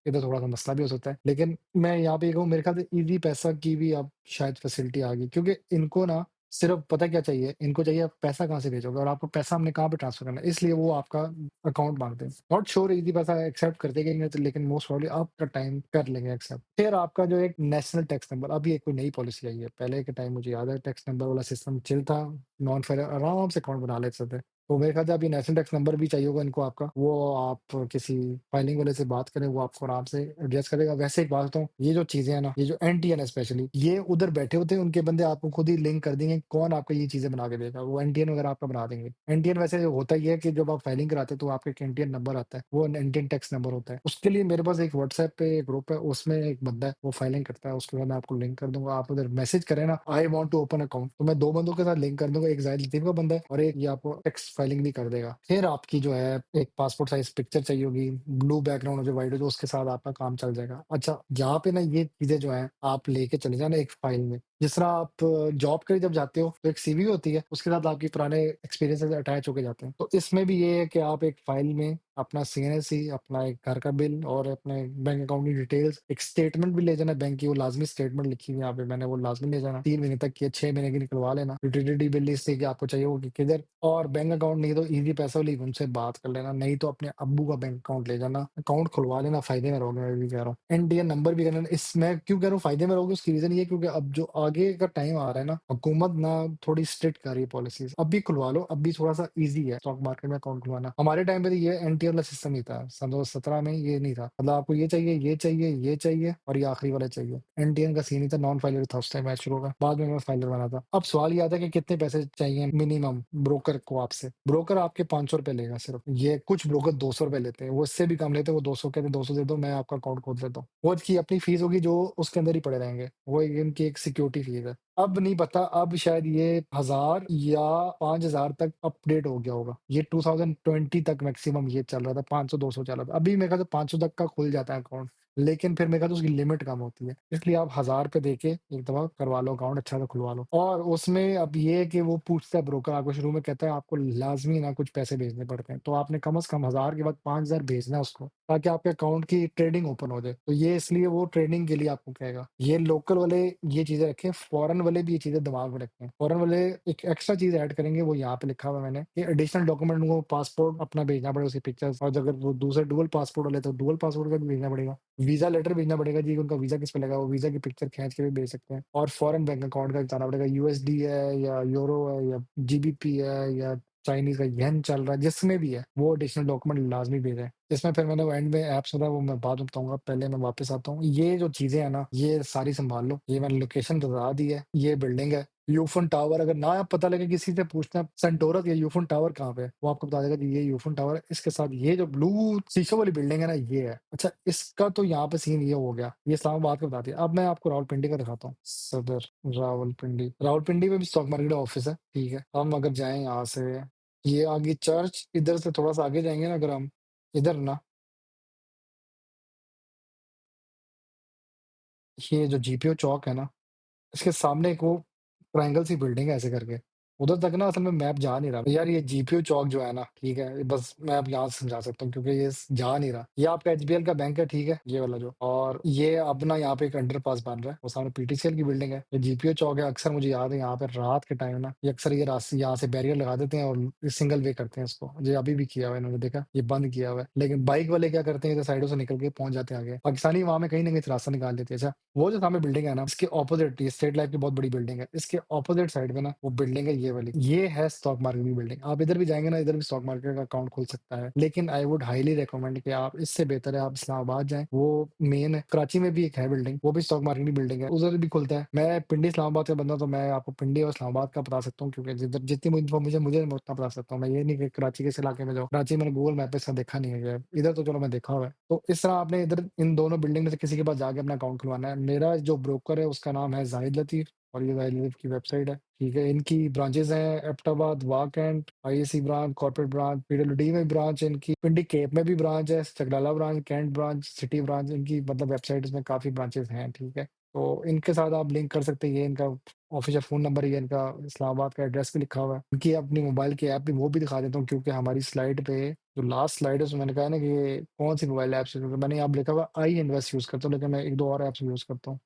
इधर थोड़ा-सा मसला भी हो सकता है। लेकिन मैं यहाँ पे ये कहूँ, मेरे ख्याल से ईज़ी पैसा की भी अब शायद फैसिलिटी आ गई, क्योंकि इनको ना सिर्फ़ पता है क्या चाहिए? इनको चाहिए आप पैसा कहाँ से भेजोगे और आपको पैसा हमने कहाँ पे ट्रांसफ़र करना है, इसलिए वो आपका अकाउंट माँगते हैं। नॉट श्योर ईज़ी पैसा एक्सेप्ट करते कि नहीं, तो लेकिन मोस्ट प्रोबेबली आफ्टर टाइम कर लेंगे एक्सेप्ट। फिर आपका जो एक नेशनल टैक्स नंबर, अभी एक कोई नई पॉलिसी आई है। पहले के टाइम मुझे याद है टैक्स नंबर वाला सिस्टम चिल था, नॉन फेडरल आराम से अकाउंट बना लेते थे। तो मेरे ख्याल से अभी नेशनल टैक्स नंबर भी चाहिए होगा इनको आपका, वो आप किसी फाइलिंग वाले से बात करें, वो आपको आराम से एडजस्ट करेगा। वैसे एक बात बताऊँ, ये जो चीज़ें हैं ना, ये जो एनटीएन है स्पेशली, ये उधर बैठे होते हैं, उनके बंदे आपको खुद ही लिंक कर देंगे, कौन आपको ये चीज़ें बना के देगा, वो एनटीएन वगैरह आपका बना देंगे। एनटीएन वैसे होता ये है कि जब आप फाइलिंग कराते हैं तो आपका एक एनटीएन नंबर आता है, वो एनटीएन टैक्स नंबर होता है। उसके लिए मेरे पास एक व्हाट्सएप पे एक ग्रुप है, उसमें एक बंदा है, वो फाइलिंग करता है, उसके बाद मैं आपको लिंक कर दूँगा। आप उधर मैसेज करें ना, I want to open account, तो मैं 2 बंदों के साथ लिंक कर दूँगा, एक ज़ाहिद लतीफ़ का बंदा है और एक ये आपको टैक्स फाइलिंग भी कर देगा। फिर आपकी जो है एक पासपोर्ट साइज़ पिक्चर चाहिए होगी, ब्लू बैकग्राउंड हो जो व्हाइट हो, जो उसके साथ आपका काम चल जाएगा। अच्छा, यहाँ पे ना ये चीज़ें जो हैं आप लेके चले जाना एक फाइल में। जिस तरह आप जॉब के लिए जब जाते हो तो एक सीवी होती है, उसके साथ आपके पुराने एक्सपीरियंसेस अटैच होके जाते हैं। तो इसमें भी ये है कि आप एक फाइल में अपना सीएनएसी, अपना एक घर का बिल और अपने बैंक अकाउंट की डिटेल्स, एक स्टेटमेंट भी ले जाना बैंक की, वो लाज़मी स्टेटमेंट लिखी हुई है यहाँ पे, मैंने वो लाज़मी ले जाना। 3 महीने तक की या 6 महीने की निकलवा लेना। यूटिलिटी बिल इसलिए कि आपको चाहिए होगी किधर, और बैंक अकाउंट नहीं तो ईज़ी पैसा वाली उनसे बात कर लेना, नहीं तो अपने अब्बू का बैंक अकाउंट ले जाना, अकाउंट खुलवा लेना, फ़ायदे में रहोगे, मैं भी कह रहा हूँ। एनटीएन नंबर भी कर लेना। इस मैं क्यों कह रहा हूँ फ़ायदे में रहोगे, उसकी रीज़न ये है क्योंकि अब जो आगे का टाइम आ रहा है ना, हुकूमत ना थोड़ी स्ट्रिक्ट कर रही है पॉलिसीज़। अब भी खुलवा लो, अब भी थोड़ा-सा ईज़ी है स्टॉक मार्केट में अकाउंट खुलवाना। हमारे टाइम पे तो ये एनटीएन वाला सिस्टम नहीं था, सन 2017 में ये नहीं था। मतलब आपको ये चाहिए, ये चाहिए, ये चाहिए और ये आखिरी वाला चाहिए। एनटीएन का सीन ही था, नॉन फाइलर था उस टाइम मैच शुरू का, बाद में मैं फाइलर बना था। अब सवाल ये आता है कि कितने पैसे चाहिए मिनिमम ब्रोकर को आपसे? ब्रोकर आपके ₹500 लेगा सिर्फ। ये कुछ ब्रोकर ₹200 लेते हैं, वो इससे भी कम लेते हैं, वो 200 कहते हैं 200 दे दो, मैं आपका अकाउंट खोल देता हूँ। वो इसकी अपनी फीस होगी जो उसके अंदर ही पड़े रहेंगे, वो एक इनकी एक सिक्योरिटी फीस है। अब नहीं पता, अब शायद ये 1000 या 5000 तक अपडेट हो गया होगा। ये 2020 तक मैक्सिमम ये चल रहा था, 500-200 चल रहा था। अभी मेरे ख्याल से 500 तक का खुल जाता है अकाउंट, लेकिन फिर मेरे ख्याल से उसकी लिमिट कम होती है। इसलिए आप 1000 पे देके एक दफ़ा करवा लो अकाउंट, अच्छा सा खुलवा लो। और उसमें अब ये है कि वो पूछता है ब्रोकर, आपको शुरू में कहता है आपको लाज़मी ना कुछ पैसे भेजने पड़ते हैं। तो आपने कम से कम 1000 के बाद 5000 भेजना है उसको, ताकि आपके अकाउंट की ट्रेडिंग ओपन हो जाए। तो ये इसलिए वो ट्रेडिंग के लिए आपको कहेगा। ये लोकल वाले ये चीज़ें रखें, फॉरेन वाले भी ये चीज़ें दिमाग में रखें। फॉरेन वाले एक एक्स्ट्रा चीज़ ऐड करेंगे, वो यहाँ पे लिखा हुआ है मैंने, कि एडिशनल डॉक्यूमेंट उनको पासपोर्ट अपना भेजना पड़ेगा, उसकी पिक्चर्स, और अगर वो दूसरे डुअल पासपोर्ट वाले तो डुअल पासपोर्ट का भी भेजना पड़ेगा। वीज़ा लेटर भेजना पड़ेगा जी, उनका वीज़ा किस पे लगा है, वो वीज़ा की पिक्चर खींच के भी भेज सकते हैं। और फॉरेन बैंक अकाउंट का बताना पड़ेगा, यूएसडी है या यूरो है या जीबीपी है या चाइनीज़ का येन चल रहा है, जिसमें भी है, वो एडिशनल डॉक्यूमेंट लाज़मी भेजें। इसमें फिर मैंने वो एंड में ऐप्स बताया, वो मैं बाद में बताऊँगा, पहले मैं वापस आता हूँ। ये जो चीज़ें हैं ना, ये सारी सँभाल लो। ये मैंने लोकेशन बता दी है, ये बिल्डिंग है, यूफोन टावर अगर ना आप पता लगे किसी से पूछना सेंटोरस या यूफोन टावर कहाँ पे है, वो आपको बता देगा कि ये यूफोन टावर है, इसके साथ ये जो ब्लू शीशे वाली बिल्डिंग है ना ये है। अच्छा इसका तो यहाँ पे सीन ये हो गया, ये इस्लामाबाद का बताती है। अब मैं आपको रावलपिंडी का दिखाता हूँ। सदर रावलपिंडी, रावलपिंडी में भी स्टॉक मार्केट ऑफिस है, ठीक है। हम अगर जाएँ यहाँ से, ये आगे चर्च, इधर से थोड़ा-सा आगे जाएँगे ना अगर हम, इधर ना, ये जो जीपीओ चौक है ना, इसके सामने एक वो ट्रायंगल सी बिल्डिंग है ऐसे करके, उधर तक ना असल में मैप जा नहीं रहा। यार ये जीपीओ चौक जो है ना, ठीक है, बस मैं अब यहाँ से समझा सकता हूँ क्योंकि ये जा नहीं रहा। ये आपका एचबीएल का बैंक है, ठीक है, ये वाला जो, और ये अपना यहाँ पे एक अंडरपास बन रहा है, वो सामने पीटीसीएल की बिल्डिंग है। ये जीपीओ चौक है, अक्सर मुझे याद है यहाँ पे रात के टाइम ना, ये अक्सर ये रास्ते यहाँ से बैरियर लगा देते हैं और सिंगल वे करते हैं इसको। ये अभी भी किया हुआ है इन्होंने, देखा ये बंद किया हुआ है, लेकिन बाइक वाले क्या करते हैं, इधर साइडों से निकल के पहुंच जाते हैं आगे। पाकिस्तानी वहां में कहीं ना कहीं रास्ता निकाल देते हैं। अच्छा वो जो सामने बिल्डिंग है ना, इसके ऑपोजिट, ये स्टेट लाइफ की बहुत बड़ी बिल्डिंग है, इसके ऑपोजिट साइड में ना वो बिल्डिंग है ये वाली, ये है स्टॉक मार्केट की बिल्डिंग। आप इधर भी जाएंगे ना, इधर भी स्टॉक मार्केट का अकाउंट खुल सकता है, लेकिन आई वुड हाईली रिकमेंड कि आप, इससे बेहतर है आप इस्लामाबाद जाएं। वो मेन है, कराची में भी एक है बिल्डिंग, वो भी स्टॉक मार्केट की बिल्डिंग है, उधर भी खुलता है। मैं पिंडी इस्लामाबाद का बंदा, तो मैं आपको पिंडी और इस्लामाबाद का बता सकता हूँ क्योंकि जिधर जितनी मुझे इन्फॉर्मेशन मुझे मैं उतना बता सकता हूँ। मैं ये नहीं कि कराची के इस इलाके में जाऊँ, कराची मैंने गूगल मैप पे इसका देखा नहीं है, इधर तो चलो मैं देखा हुआ है। तो इस तरह आपने इधर इन दोनों बिल्डिंग में से किसी के पास जाके अपना अकाउंट खुलवाना है। मेरा जो ब्रोकर है उसका नाम है जाहिद लतीफ, और ये जाहिद लतीफ की वेबसाइट है, ठीक है। इनकी ब्रांचेस हैं Abbottabad, Wah cantt, IAC branch, corporate branch, PWD में ब्रांच है इनकी, पिंडी केप में भी ब्रांच है, Chaklala branch, cantt branch, city branch, इनकी मतलब वेबसाइट में काफी ब्रांचेस हैं, ठीक है। तो इनके साथ आप लिंक कर सकते हैं। ये इनका ऑफिशियल फ़ोन नंबर ही है इनका, इस्लामाबाद का एड्रेस भी लिखा हुआ है। इनकी अपनी मोबाइल की ऐप भी, वो भी दिखा देता हूँ क्योंकि हमारी स्लाइड पे जो लास्ट स्लाइड है उसमें मैंने कहा है ना कि ये कौन-सी मोबाइल ऐप्स यूज़, मैंने यहाँ पे लिखा हुआ आई इन्वेस्ट यूज़ करता हूँ, लेकिन मैं 1-2 और ऐप्स यूज़ करता हूँ।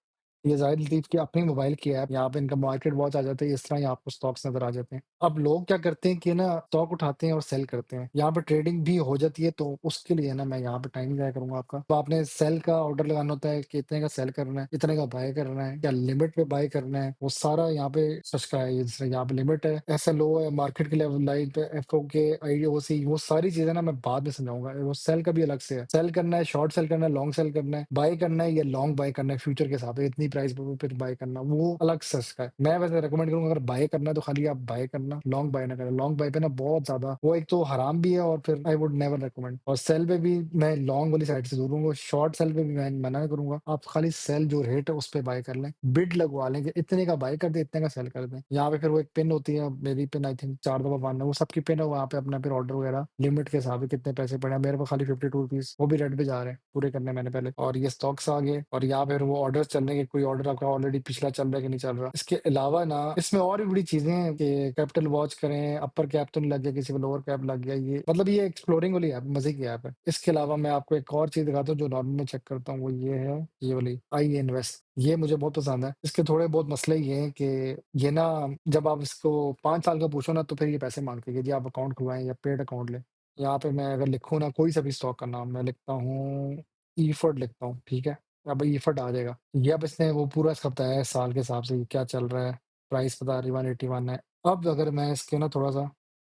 ये ज़ाहिद लतीफ़ की अपनी मोबाइल की ऐप, यहाँ पे इनका मार्केट वॉच आ जाता है, इस तरह ही आपको स्टॉक्स नज़र आ जाते हैं। अब लोग क्या करते हैं कि ना स्टॉक उठाते हैं और सेल करते हैं, यहाँ पे ट्रेडिंग भी हो जाती है, तो उसके लिए ना मैं यहाँ पे टाइम ज़ाया करूँगा आपका। तो आपने सेल का ऑर्डर लगाना होता है कि इतने का सेल करना है, इतने का बाय करना है, क्या लिमिट पे बाय करना है, वो सारा यहाँ पे सच का है। जैसे यहाँ पे लिमिट है, एसएलओ है, मार्केट के लेवल लाइन पे एफओके, आईओसी, वो सारी चीज़ें ना मैं बाद में समझाऊँगा। वो सेल का भी अलग से है, सेल करना है, शॉर्ट सेल करना है, लॉन्ग सेल करना है, बाय करना है या लॉन्ग बाय करना है फ्यूचर के हिसाब से, इतनी प्राइस पे फिर बाय करना, वो अलग से उसका है। मैं वैसे रिकमेंड करूँगा अगर बाय करना है तो खाली आप बाय करना, लॉन्ग बाय ना करें। लॉन्ग बाय पे ना बहुत ज़्यादा वो एक तो हराम भी है, और फिर आई वुड नेवर रिकमेंड। और सेल पे भी मैं लॉन्ग वाली साइड से दूर रहूँगा, शॉर्ट सेल पे भी मैं मना करूँगा। आप खाली सेल जो रेट है उस पे बाय कर लें, बिड लगवा लें कि इतने का बाय कर दें, इतने का सेल कर दें। यहाँ पे फिर वो एक पिन होती है, मेरी पिन आई थिंक 4 दफ़ा मारना, वो सबकी पिन है, वहाँ पे अपना फिर ऑर्डर वगैरह लिमिट के हिसाब से कितने पैसे पड़े हैं। मेरे को खाली 52 रुपीज़ वो भी रेड पे जा रहे हैं, पूरे करने मैंने पहले। और ये स्टॉक्स आ गए, और यहाँ पे फिर वो ऑर्डर्स चल रहे हैं कि कोई ऑर्डर आपका ऑलरेडी पिछला चल रहा है कि नहीं चल रहा। इसके अलावा ना इसमें और भी बड़ी चीज़ें हैं कि कैपिटल वॉच करें, अपर कैप तो नहीं लग गया, किसी को लोअर कैप लग गया, ये मतलब ये एक्सप्लोरिंग वाली ऐप, मज़े की ऐप है। इसके अलावा मैं आपको एक और चीज़ दिखाता हूँ जो नॉर्मल मैं चेक करता हूँ, वो ये है, ये वाली आई इन्वेस्ट, ये मुझे बहुत पसंद है। इसके थोड़े बहुत मसले ये हैं कि ये ना जब आप इसको 5 साल का पूछो ना तो फिर ये पैसे माँगती है कि जी आप अकाउंट खुलवाएँ या पेड अकाउंट लें। यहाँ पे मैं अगर लिखूँ ना कोई सा भी स्टॉक का नाम, मैं लिखता हूँ ईफड लिखता हूँ, ठीक है? अब ईफड आ जाएगा। ये अब इसने वो पूरा इसका बताया है साल के हिसाब से कि क्या चल रहा है, प्राइस बता रही 181 है। अब अगर मैं इसके ना थोड़ा-सा,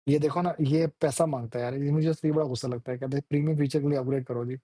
ये देखो ना ये पैसा माँगता है यार, ये मुझे इसलिए बड़ा गुस्सा लगता है, कहते हैं प्रीमियम फीचर के लिए अपग्रेड करो जी।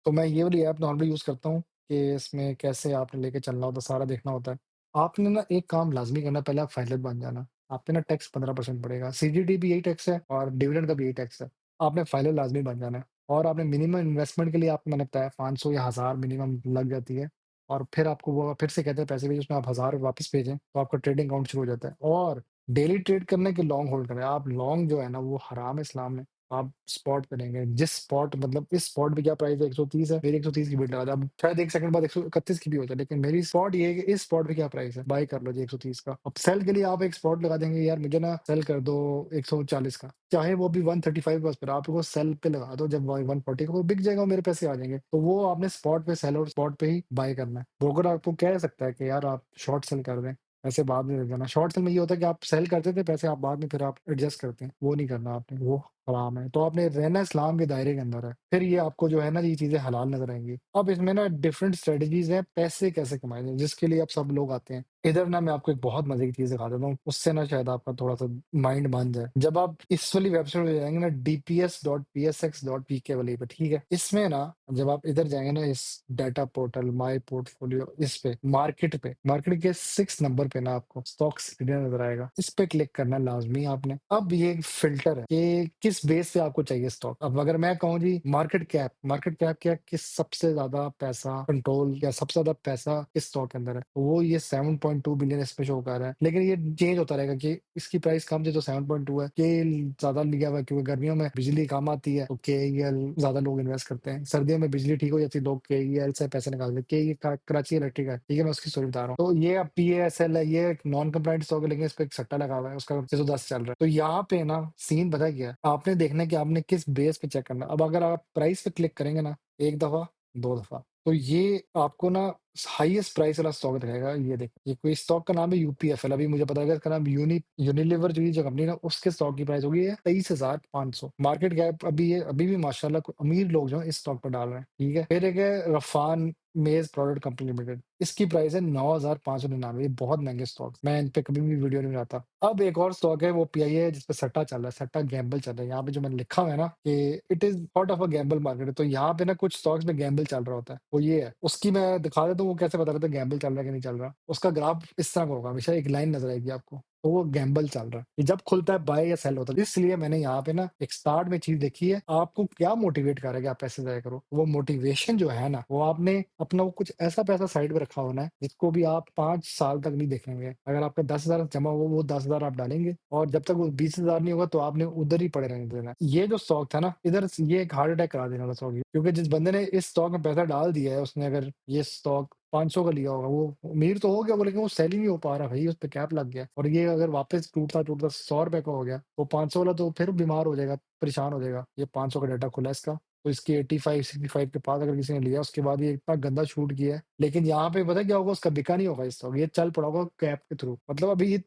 तो मैं ये वाली ऐप नॉर्मली यूज़ करता हूँ कि इसमें कैसे आपने लेके चलना होता है, सारा देखना होता है। आपने ना एक काम लाज़मी करना है, पहले आप फाइलर बन जाना। आप पे ना टैक्स 15% पड़ेगा, सीजीडी भी यही टैक्स है और डिविडेंड का भी यही टैक्स है। आपने फाइलर लाज़मी बन जाना है, और आपने मिनिमम इन्वेस्टमेंट के लिए आपको मैंने बताया 500 या 1000 मिनिमम लग जाती है, और फिर आपको वो फिर से कहते हैं पैसे भेजो, उसमें आप 1000 वापस भेजें, तो आपका ट्रेडिंग अकाउंट शुरू हो जाता है। और डेली ट्रेड करने के लॉन्ग होल्ड करें। आप लॉन्ग जो है ना वो हराम है इस्लाम में। आप स्पॉट करेंगे, जिस स्पॉट मतलब इस स्पॉट पे क्या प्राइस है 130 है, मेरी 130 की बिड लगा दे। अब शायद 1 सेकंड बाद 131 की भी हो जाए, लेकिन मेरी स्पॉट ये है कि इस स्पॉट पे क्या प्राइस है, बाय कर लो जी 130 का। अब सेल के लिए आप एक स्पॉट लगा देंगे, यार मुझे ना सेल कर दो 140 का, चाहे वो भी 135 बस, पर आप वो सेल पे लगा दो, जब 140 का वो बिक जाएगा, मेरे पैसे आ जाएंगे। तो वो आपने स्पॉट पे सेल और स्पॉट पे ही बाय करना है। ब्रोकर आपको कह सकता है कि यार आप शॉर्ट सेल कर दें, ऐसे बाद में दे देना। शॉर्ट सेल में ये होता है कि आप सेल करते थे पैसे, आप बाद में फिर आप एडजस्ट करते हैं, वो नहीं करना आपने। वो हराम है, तो आपने रहना इस्लाम के दायरे के अंदर है। फिर ये आपको जो है ना ये चीज़ें हलाल नज़र आएँगी। अब इसमें ना डिफरेंट स्ट्रैटेजीज़ हैं, पैसे कैसे कमाए जाएँ, जिसके लिए अब सब लोग आते हैं। इधर ना मैं आपको एक बहुत मज़े की चीज़ दिखा देता हूँ, उससे ना शायद आपका थोड़ा-सा माइंड मान जाए। जब आप इस वाली वेबसाइट पे जाएँगे ना dps.psx.pk वाली पे, ठीक है? इसमें ना जब आप इधर जाएँगे ना इस डाटा पोर्टल, माय पोर्टफोलियो इस पे, मार्केट के 6 नंबर पे ना आपको स्टॉक स्क्रीनर नज़र आएगा। इस पे क्लिक करना लाज़मी है आपने। अब ये एक फ़िल्टर है कि किस बेस पे आपको चाहिए स्टॉक। अब अगर मैं कहूँ जी मार्केट कैप क्या किस सबसे ज़्यादा पैसा कंट्रोल या सबसे ज़्यादा पैसा किस स्टॉक के अंदर है, वो ये 7.2 बिलियन इसमें शो कर रहा है। लेकिन ये चेंज होता रहेगा कि इसकी प्राइस कम थी तो 7.2 है, केएल ज़्यादा लिया हुआ है क्योंकि गर्मियों में बिजली कम आती है तो केईएल ज़्यादा लोग इन्वेस्ट करते हैं। सर्दियों में बिजली ठीक हो जाती है, लोग केईएल से पैसे निकालते हैं। केई का कराची इलेक्ट्रिक है, ठीक है? मैं उसकी स्टोरी बता रहा हूँ। तो ये अब पीएएसएल है, ये एक नॉन कंप्लायंट स्टॉक है लेकिन इस पे एक सट्टा लगा हुआ है, उसका 610 चल रहा है। तो यहाँ पे ना सीन पता है क्या है? आपने देखना है कि आपने किस बेस पे चेक करना है। अब अगर आप प्राइस पे क्लिक करेंगे ना 1 दफ़ा, 2 दफ़ा, तो ये आपको ना हाईएस्ट प्राइस वाला स्टॉक दिखाएगा। ये देखिए, ये कोई स्टॉक का नाम है यूपीएफएल, अभी मुझे पता है इसका नाम यूनिलीवर जो ये जो कंपनी है ना उसके स्टॉक की प्राइस होगी है 23,500। मार्केट कैप अभी ये अभी भी माशाल्लाह अमीर लोग जो है इस स्टॉक पर डाल रहे हैं, ठीक है? फिर एक है रफान मेज प्रोडक्ट कंपनी लिमिटेड, इसकी प्राइस है 9,599। ये बहुत महंगे स्टॉक, मैं इन पे कभी भी वीडियो नहीं बनाता। अब एक और स्टॉक है वो पीआईए है जिसपे सट्टा चल रहा है, सट्टा गैम्बल चल रहा है। यहाँ पे जो मैंने लिखा हुआ है ना कि it is sort of a gamble market है, तो यहाँ पे ना कुछ स्टॉक्स में गैम्बल चल रहा होता है, वो ये है। उसकी मैं दिखा देता हूँ वो कैसे बता रहा था गैम्बल चल रहा है कि नहीं चल रहा। उसका ग्राफ इस तरह का होगा, हमेशा एक लाइन नजर आएगी आपको, तो वो गैम्बल चल रहा है। ये जब खुलता है बाय या सेल होता है, इसलिए मैंने यहाँ पे ना एक स्टार्ट में चीज देखी है, आपको क्या मोटिवेट कर रहा है कि आप पैसे जाया करो। वो मोटिवेशन जो है ना वो आपने अपना वो कुछ ऐसा पैसा साइड पे रखा होना है जिसको भी आप 5 साल तक नहीं देखेंगे। अगर आपका 10,000 जमा हुआ वो 10,000 आप डालेंगे और जब तक वो 20,000 नहीं होगा तो आपने उधर ही पड़े रहने देना है। ये जो स्टॉक था ना इधर ये एक हार्ट अटैक करा देने वाला स्टॉक है, क्योंकि जिस बंदे ने इस स्टॉक में पैसा डाल दिया है उसने अगर ये स्टॉक 500 का लिया होगा, वो अमीर तो हो गया वो, लेकिन वो सेल ही नहीं हो पा रहा भाई, उस पे कैप लग गया। और ये अगर वापस टूटता-टूटता ₹100 का हो गया, वो 500 वाला तो फिर बीमार हो जाएगा, परेशान हो जाएगा। ये 500 का डाटा खुला है इसका, तो इसकी 85-65 के पास अगर किसी ने लिया उसके बाद ये इतना गंदा शूट किया है। लेकिन यहाँ पे पता है क्या होगा, उसका बिका नहीं होगा ये स्टॉक, ये चल पड़ा होगा कैप के थ्रू। मतलब अभी ये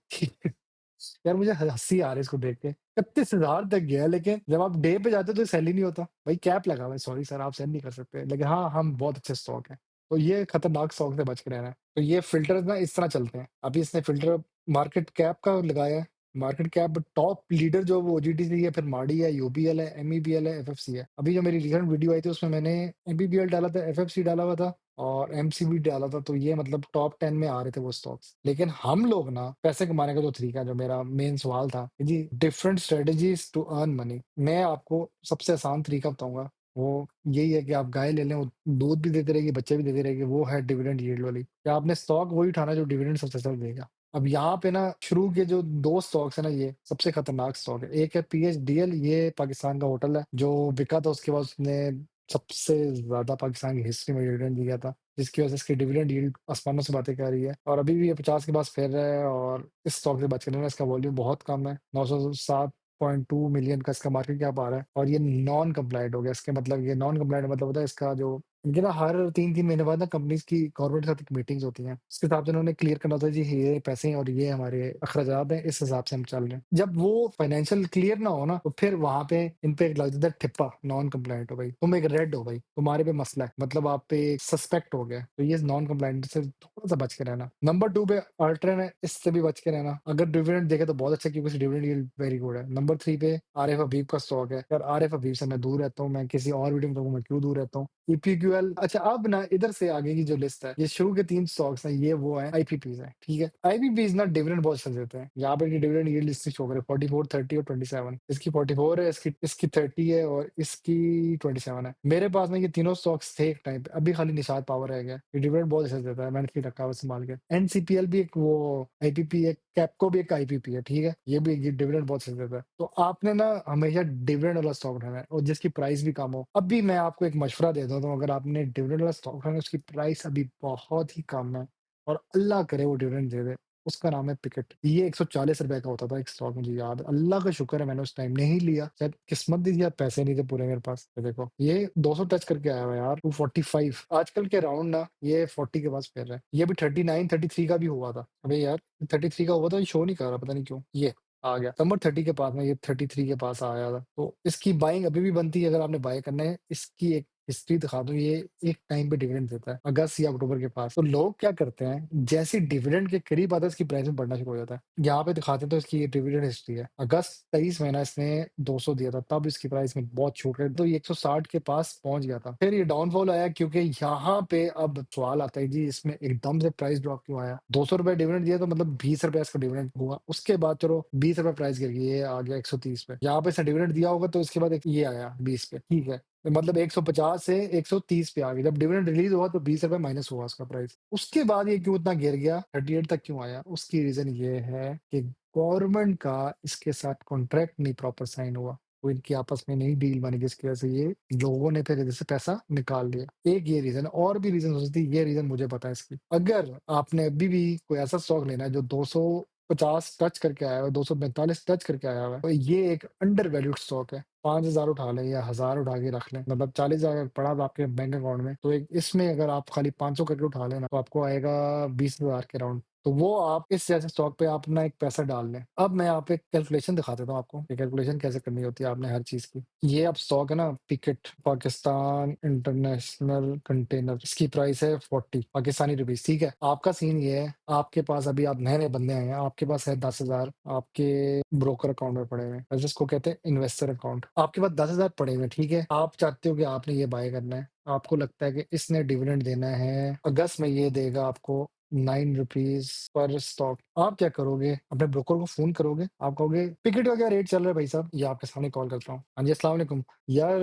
यार मुझे हँसी आ रही है इसको देख के। 31,000 तक गया है लेकिन जब आप डे पे जाते हो तो ये सेल ही नहीं होता। भाई कैप लगा हुआ है, सॉरी सर आप सेल नहीं कर सकते। लेकिन हाँ, हम बहुत अच्छे स्टॉक हैं। तो ये खतरनाक स्टॉक से बच के रहना है। तो ये फ़िल्टर्स ना इस तरह चलते हैं। अभी इसने फ़िल्टर मार्केट कैप का लगाया है। मार्केट कैप टॉप लीडर जो वो ओजीटीसी है, फिर मार्डी है, यूबीएल है, एमईबीएल है, एफएफसी है। अभी जो मेरी रिसेंट वीडियो आई थी उसमें मैंने एमबीबीएल डाला था, एफएफसी डाला हुआ था और एमसीबी डाला था, तो ये मतलब टॉप 10 में आ रहे थे वो स्टॉक्स। लेकिन हम लोग ना पैसे कमाने का जो तरीका, जो मेरा मेन सवाल था कि जी different strategies to earn money, मैं आपको सबसे आसान तरीका बताऊंगा। वो यही है कि आप गाय ले लें, वो दूध भी देते रहेगी, बच्चे भी देते रहेगी, वो है डिविडेंड यील्ड वाली, कि आपने स्टॉक वही उठाना जो डिविडेंड सबसे ज्यादा देगा। अब यहाँ पे ना शुरू के जो 2 स्टॉक्स है ना ये सबसे खतरनाक स्टॉक है। एक है पीएचडीएल, ये पाकिस्तान का होटल है, जो बिका था उसके बाद उसने सबसे ज़्यादा पाकिस्तान की हिस्ट्री में डिविडेंड दिया था, जिसकी वजह से इसकी डिविडेंड यील्ड आसमानों से बातें कर रही है और अभी भी ये 50 के पास फिर रहा है और इस स्टॉक से बच के रहना। इसका वॉल्यूम बहुत कम है, 907.2 मिलियन का इसका मार्केट कैप आ रहा है और ये नॉन कंप्लायंट हो गया। इसके मतलब ये नॉन कंप्लायंट मतलब होता है इसका जो इनके ना हर 3-3 महीने बाद ना कंपनीज की गवर्नमेंट के साथ मीटिंग्स होती हैं। उसके हिसाब से उन्होंने क्लियर करना होता है जी ये पैसे हैं और ये हमारे अखराजात हैं, इस हिसाब से हम चल रहे हैं। जब वो फाइनेंशियल क्लियर ना हो ना तो फिर वहाँ पे इन पे एक लग जाता है ठिप्पा, नॉन कंप्लायंट हो भाई, तुम एक रेड हो भाई, तुम्हारे पे मसला है, मतलब आप पे सस्पेक्ट हो गया। तो ये नॉन कंप्लायंट से थोड़ा सा बच के रहना। नंबर 2 पे अल्ट्रन है, इससे भी बच के रहना। अगर डिविडेंड देखे तो बहुत अच्छा क्योंकि इसकी डिविडेंड यील्ड वेरी गुड है। नंबर 3 पे आरिफ हबीब का स्टॉक है। यार आरिफ हबीब से मैं दूर रहता हूँ, मैं किसी और वीडियो में बताऊंगा मैं क्यों दूर रहता हूँ। ईपीक्यूएल, अच्छा अब ना इधर से आगे की जो लिस्ट है, ये शुरू के 3 स्टॉक्स हैं, ये वो है आईपीपीज है, ठीक है? आईपीपीज ना डिविडेंड बहुत अच्छा देते हैं। यहाँ पे डिविडेंड यील्ड इसकी शो करे 44, 30 और 27। इसकी 44 है, इसकी 30 है और इसकी 27 है। मेरे पास ना ये तीनों स्टॉक्स थे एक टाइम पे, अभी खाली निषाद पावर रह गया। ये डिविडेंड बहुत अच्छा देता है, मैंने इसलिए रखा हुआ संभाल के। एनसीपीएल भी एक वो आईपीपी है, कैपको भी एक आईपीपी है, ठीक है? ये भी डिविडेंड बहुत अच्छा देता है। तो आपने ना हमेशा डिविडेंड वाला स्टॉक उठाना है और जिसकी प्राइस भी कम हो। अब भी मैं आपको एक मशवरा दे देता हूँ, अगर आपने डिविडेंड वाला स्टॉक उठाना है उसकी प्राइस अभी बहुत ही कम है और अल्लाह करे वो डिविडेंड दे दे, उसका नाम है पिकेट। ये ₹140 का होता था एक स्टॉक, मुझे याद है। अल्लाह का शुक्र है मैंने उस टाइम नहीं लिया, शायद किस्मत दीजिए या पैसे नहीं थे पूरे मेरे पास। ये देखो ये 200 टच करके आया हुआ है यार, 245 आजकल के राउंड ना ये 40 के पास फिर रहा है। ये भी 39 33 का भी हुआ था। अबे यार 33 का हुआ था, ये शो नहीं कर रहा, पता नहीं क्यों। ये आ गया नंबर 30 के पास में, ये 33 के पास आया था। तो इसकी बाइंग अभी भी बनती है अगर आपने बाय करना है। इसकी एक हिस्ट्री दिखा दूं, ये एक टाइम पे डिविडेंड देता है अगस्त या अक्टूबर के पास। तो लोग क्या करते हैं, जैसे डिविडेंड के करीब आता है इसकी प्राइस में बढ़ना शुरू हो जाता है। यहाँ पे दिखाते हैं तो इसकी ये डिविडेंड हिस्ट्री है। अगस्त 23 महीना इसने 200 दिया था, तब इसकी प्राइस में बहुत छूट गई, तो ये 160 के पास पहुंच गया था। फिर ये डाउनफॉल आया, क्योंकि यहाँ पे अब सवाल आता है जी इसमें एकदम से प्राइस ड्रॉप क्यों आया। 200 रुपए डिविडेंड दिया तो मतलब 20 रुपए इसका डिविडेंड हुआ। उसके बाद चलो 20 रुपए प्राइस गिर गई, ये आ गया 130 पे। यहाँ पे इसने डिविडेंड दिया होगा तो इसके बाद एक ये आया 20 पे, ठीक है। तो मतलब 150 से 130 पे आ गया। जब डिविडेंड रिलीज हुआ तो 20 रुपए माइनस हुआ उसका प्राइस। उसके बाद ये क्यों इतना गिर गया, 38 तक क्यों आया, उसकी रीजन ये है कि गवर्नमेंट का इसके साथ कॉन्ट्रैक्ट नहीं प्रॉपर साइन हुआ। वो इनकी आपस में नई डील बनी जिसकी वजह से ये लोगों ने फिर जैसे पैसा निकाल लिया। एक ये रीजन, और भी रीजन हो सकती है, ये रीजन मुझे पता है इसकी। अगर आपने अभी भी कोई ऐसा स्टॉक लेना है जो 250 टच करके आया हुआ है, 245 टच करके आया हुआ है, तो ये एक अंडर वैल्यूड स्टॉक है। 5,000 उठा लें या 1,000 उठा के रख लें, मतलब 40,000 पड़ा था आपके बैंक अकाउंट में, तो एक इसमें अगर आप खाली 500 करके उठा लेना तो आपको आएगा 20,000 के राउंड। तो वो आप इस जैसे स्टॉक पे आप अपना एक पैसा डाल लें। अब मैं यहाँ पे कैलकुलेशन दिखा देता हूँ आपको, कैलकुलेशन कैसे करनी होती है आपने हर चीज की। ये अब स्टॉक है ना, पिकेट पाकिस्तान इंटरनेशनल कंटेनर, इसकी प्राइस है 40 पाकिस्तानी रुपीज, ठीक है। आपका सीन ये है, आपके पास अभी आप नए नए बंदे आए हैं, आपके पास है 10,000 आपके ब्रोकर अकाउंट में पड़े हुए हैं, जिसको कहते हैं इन्वेस्टर अकाउंट। आपके पास 10,000 पड़े हुए हैं, ठीक है। आप चाहते हो कि आपने ये बाय करना है, आपको लगता है कि इसने डिविडेंड देना है, अगस्त में ये देगा आपको 9 रुपीज पर स्टॉक। आप क्या करोगे, अपने ब्रोकर को फोन करोगे, आप कहोगे पिकेट का क्या रेट चल रहा है भाई साहब, ये आपके सामने कॉल करता हूँ। हाँ जी अस्सलाम वालेकुम यार,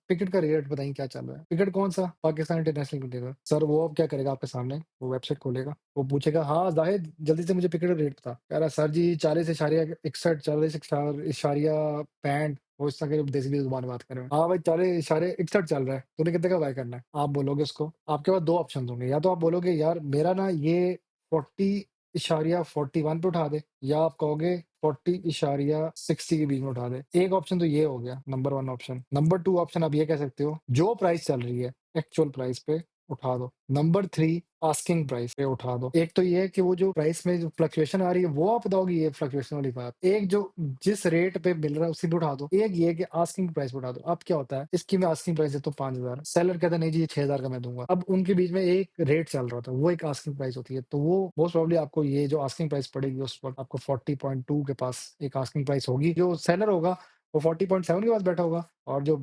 पिकेट का रेट बताइए क्या चल रहा है। पिकेट कौन सा, पाकिस्तान इंटरनेशनल कंटेनर। सर वो अब क्या करेगा आपके सामने, वो वेबसाइट खोलेगा, वो पूछेगा हाँ जाहिद जल्दी से मुझे पिकेट का रेट बता। कह रहा सर जी 40 इशारिया 61, 40 इशारिया 65, वो इस तरह के देसी जुबान में बात कर रहे हैं। हाँ भाई 40 इशारे 61 चल रहा है, तूने कितने का बाय करना है। आप बोलोगे उसको, आपके पास दो ऑप्शन होंगे, या तो आप बोलोगे यार मेरा ना ये 40 इशारिया 41 पे उठा दे, या आप कहोगे 40 इशारिया 60 के बीच में उठा दे। एक ऑप्शन तो ये हो गया number one option. Number two option आप ये कह सकते हो जो प्राइस चल रही है एक्चुअल प्राइस पे उठा दो। नंबर थ्री आस्किंग प्राइस पे उठा दो। एक तो ये है कि वो जो प्राइस में जो फ्लक्चुएशन आ रही है वो आप बताओगे, ये फ्लक्चुएशन वाली बात। एक जो जिस रेट पे मिल रहा है उसी पे उठा दो। एक ये है कि आस्किंग प्राइस पे उठा दो। अब क्या होता है, इसकी मैं आस्किंग प्राइस देता हूँ 5,000, सेलर कहता है नहीं जी ये 6,000 का मैं दूंगा। अब उनके बीच में एक रेट चल रहा होता है, वो एक आस्किंग प्राइस होती है। तो वो मोस्ट प्रॉब्ली आपको ये जो आस्किंग प्राइस पड़ेगी उस वक्त आपको 40.2 के पास एक आस्किंग प्राइस होगी। जो सेलर होगा वो 40.7 के पास बैठा होगा, और जो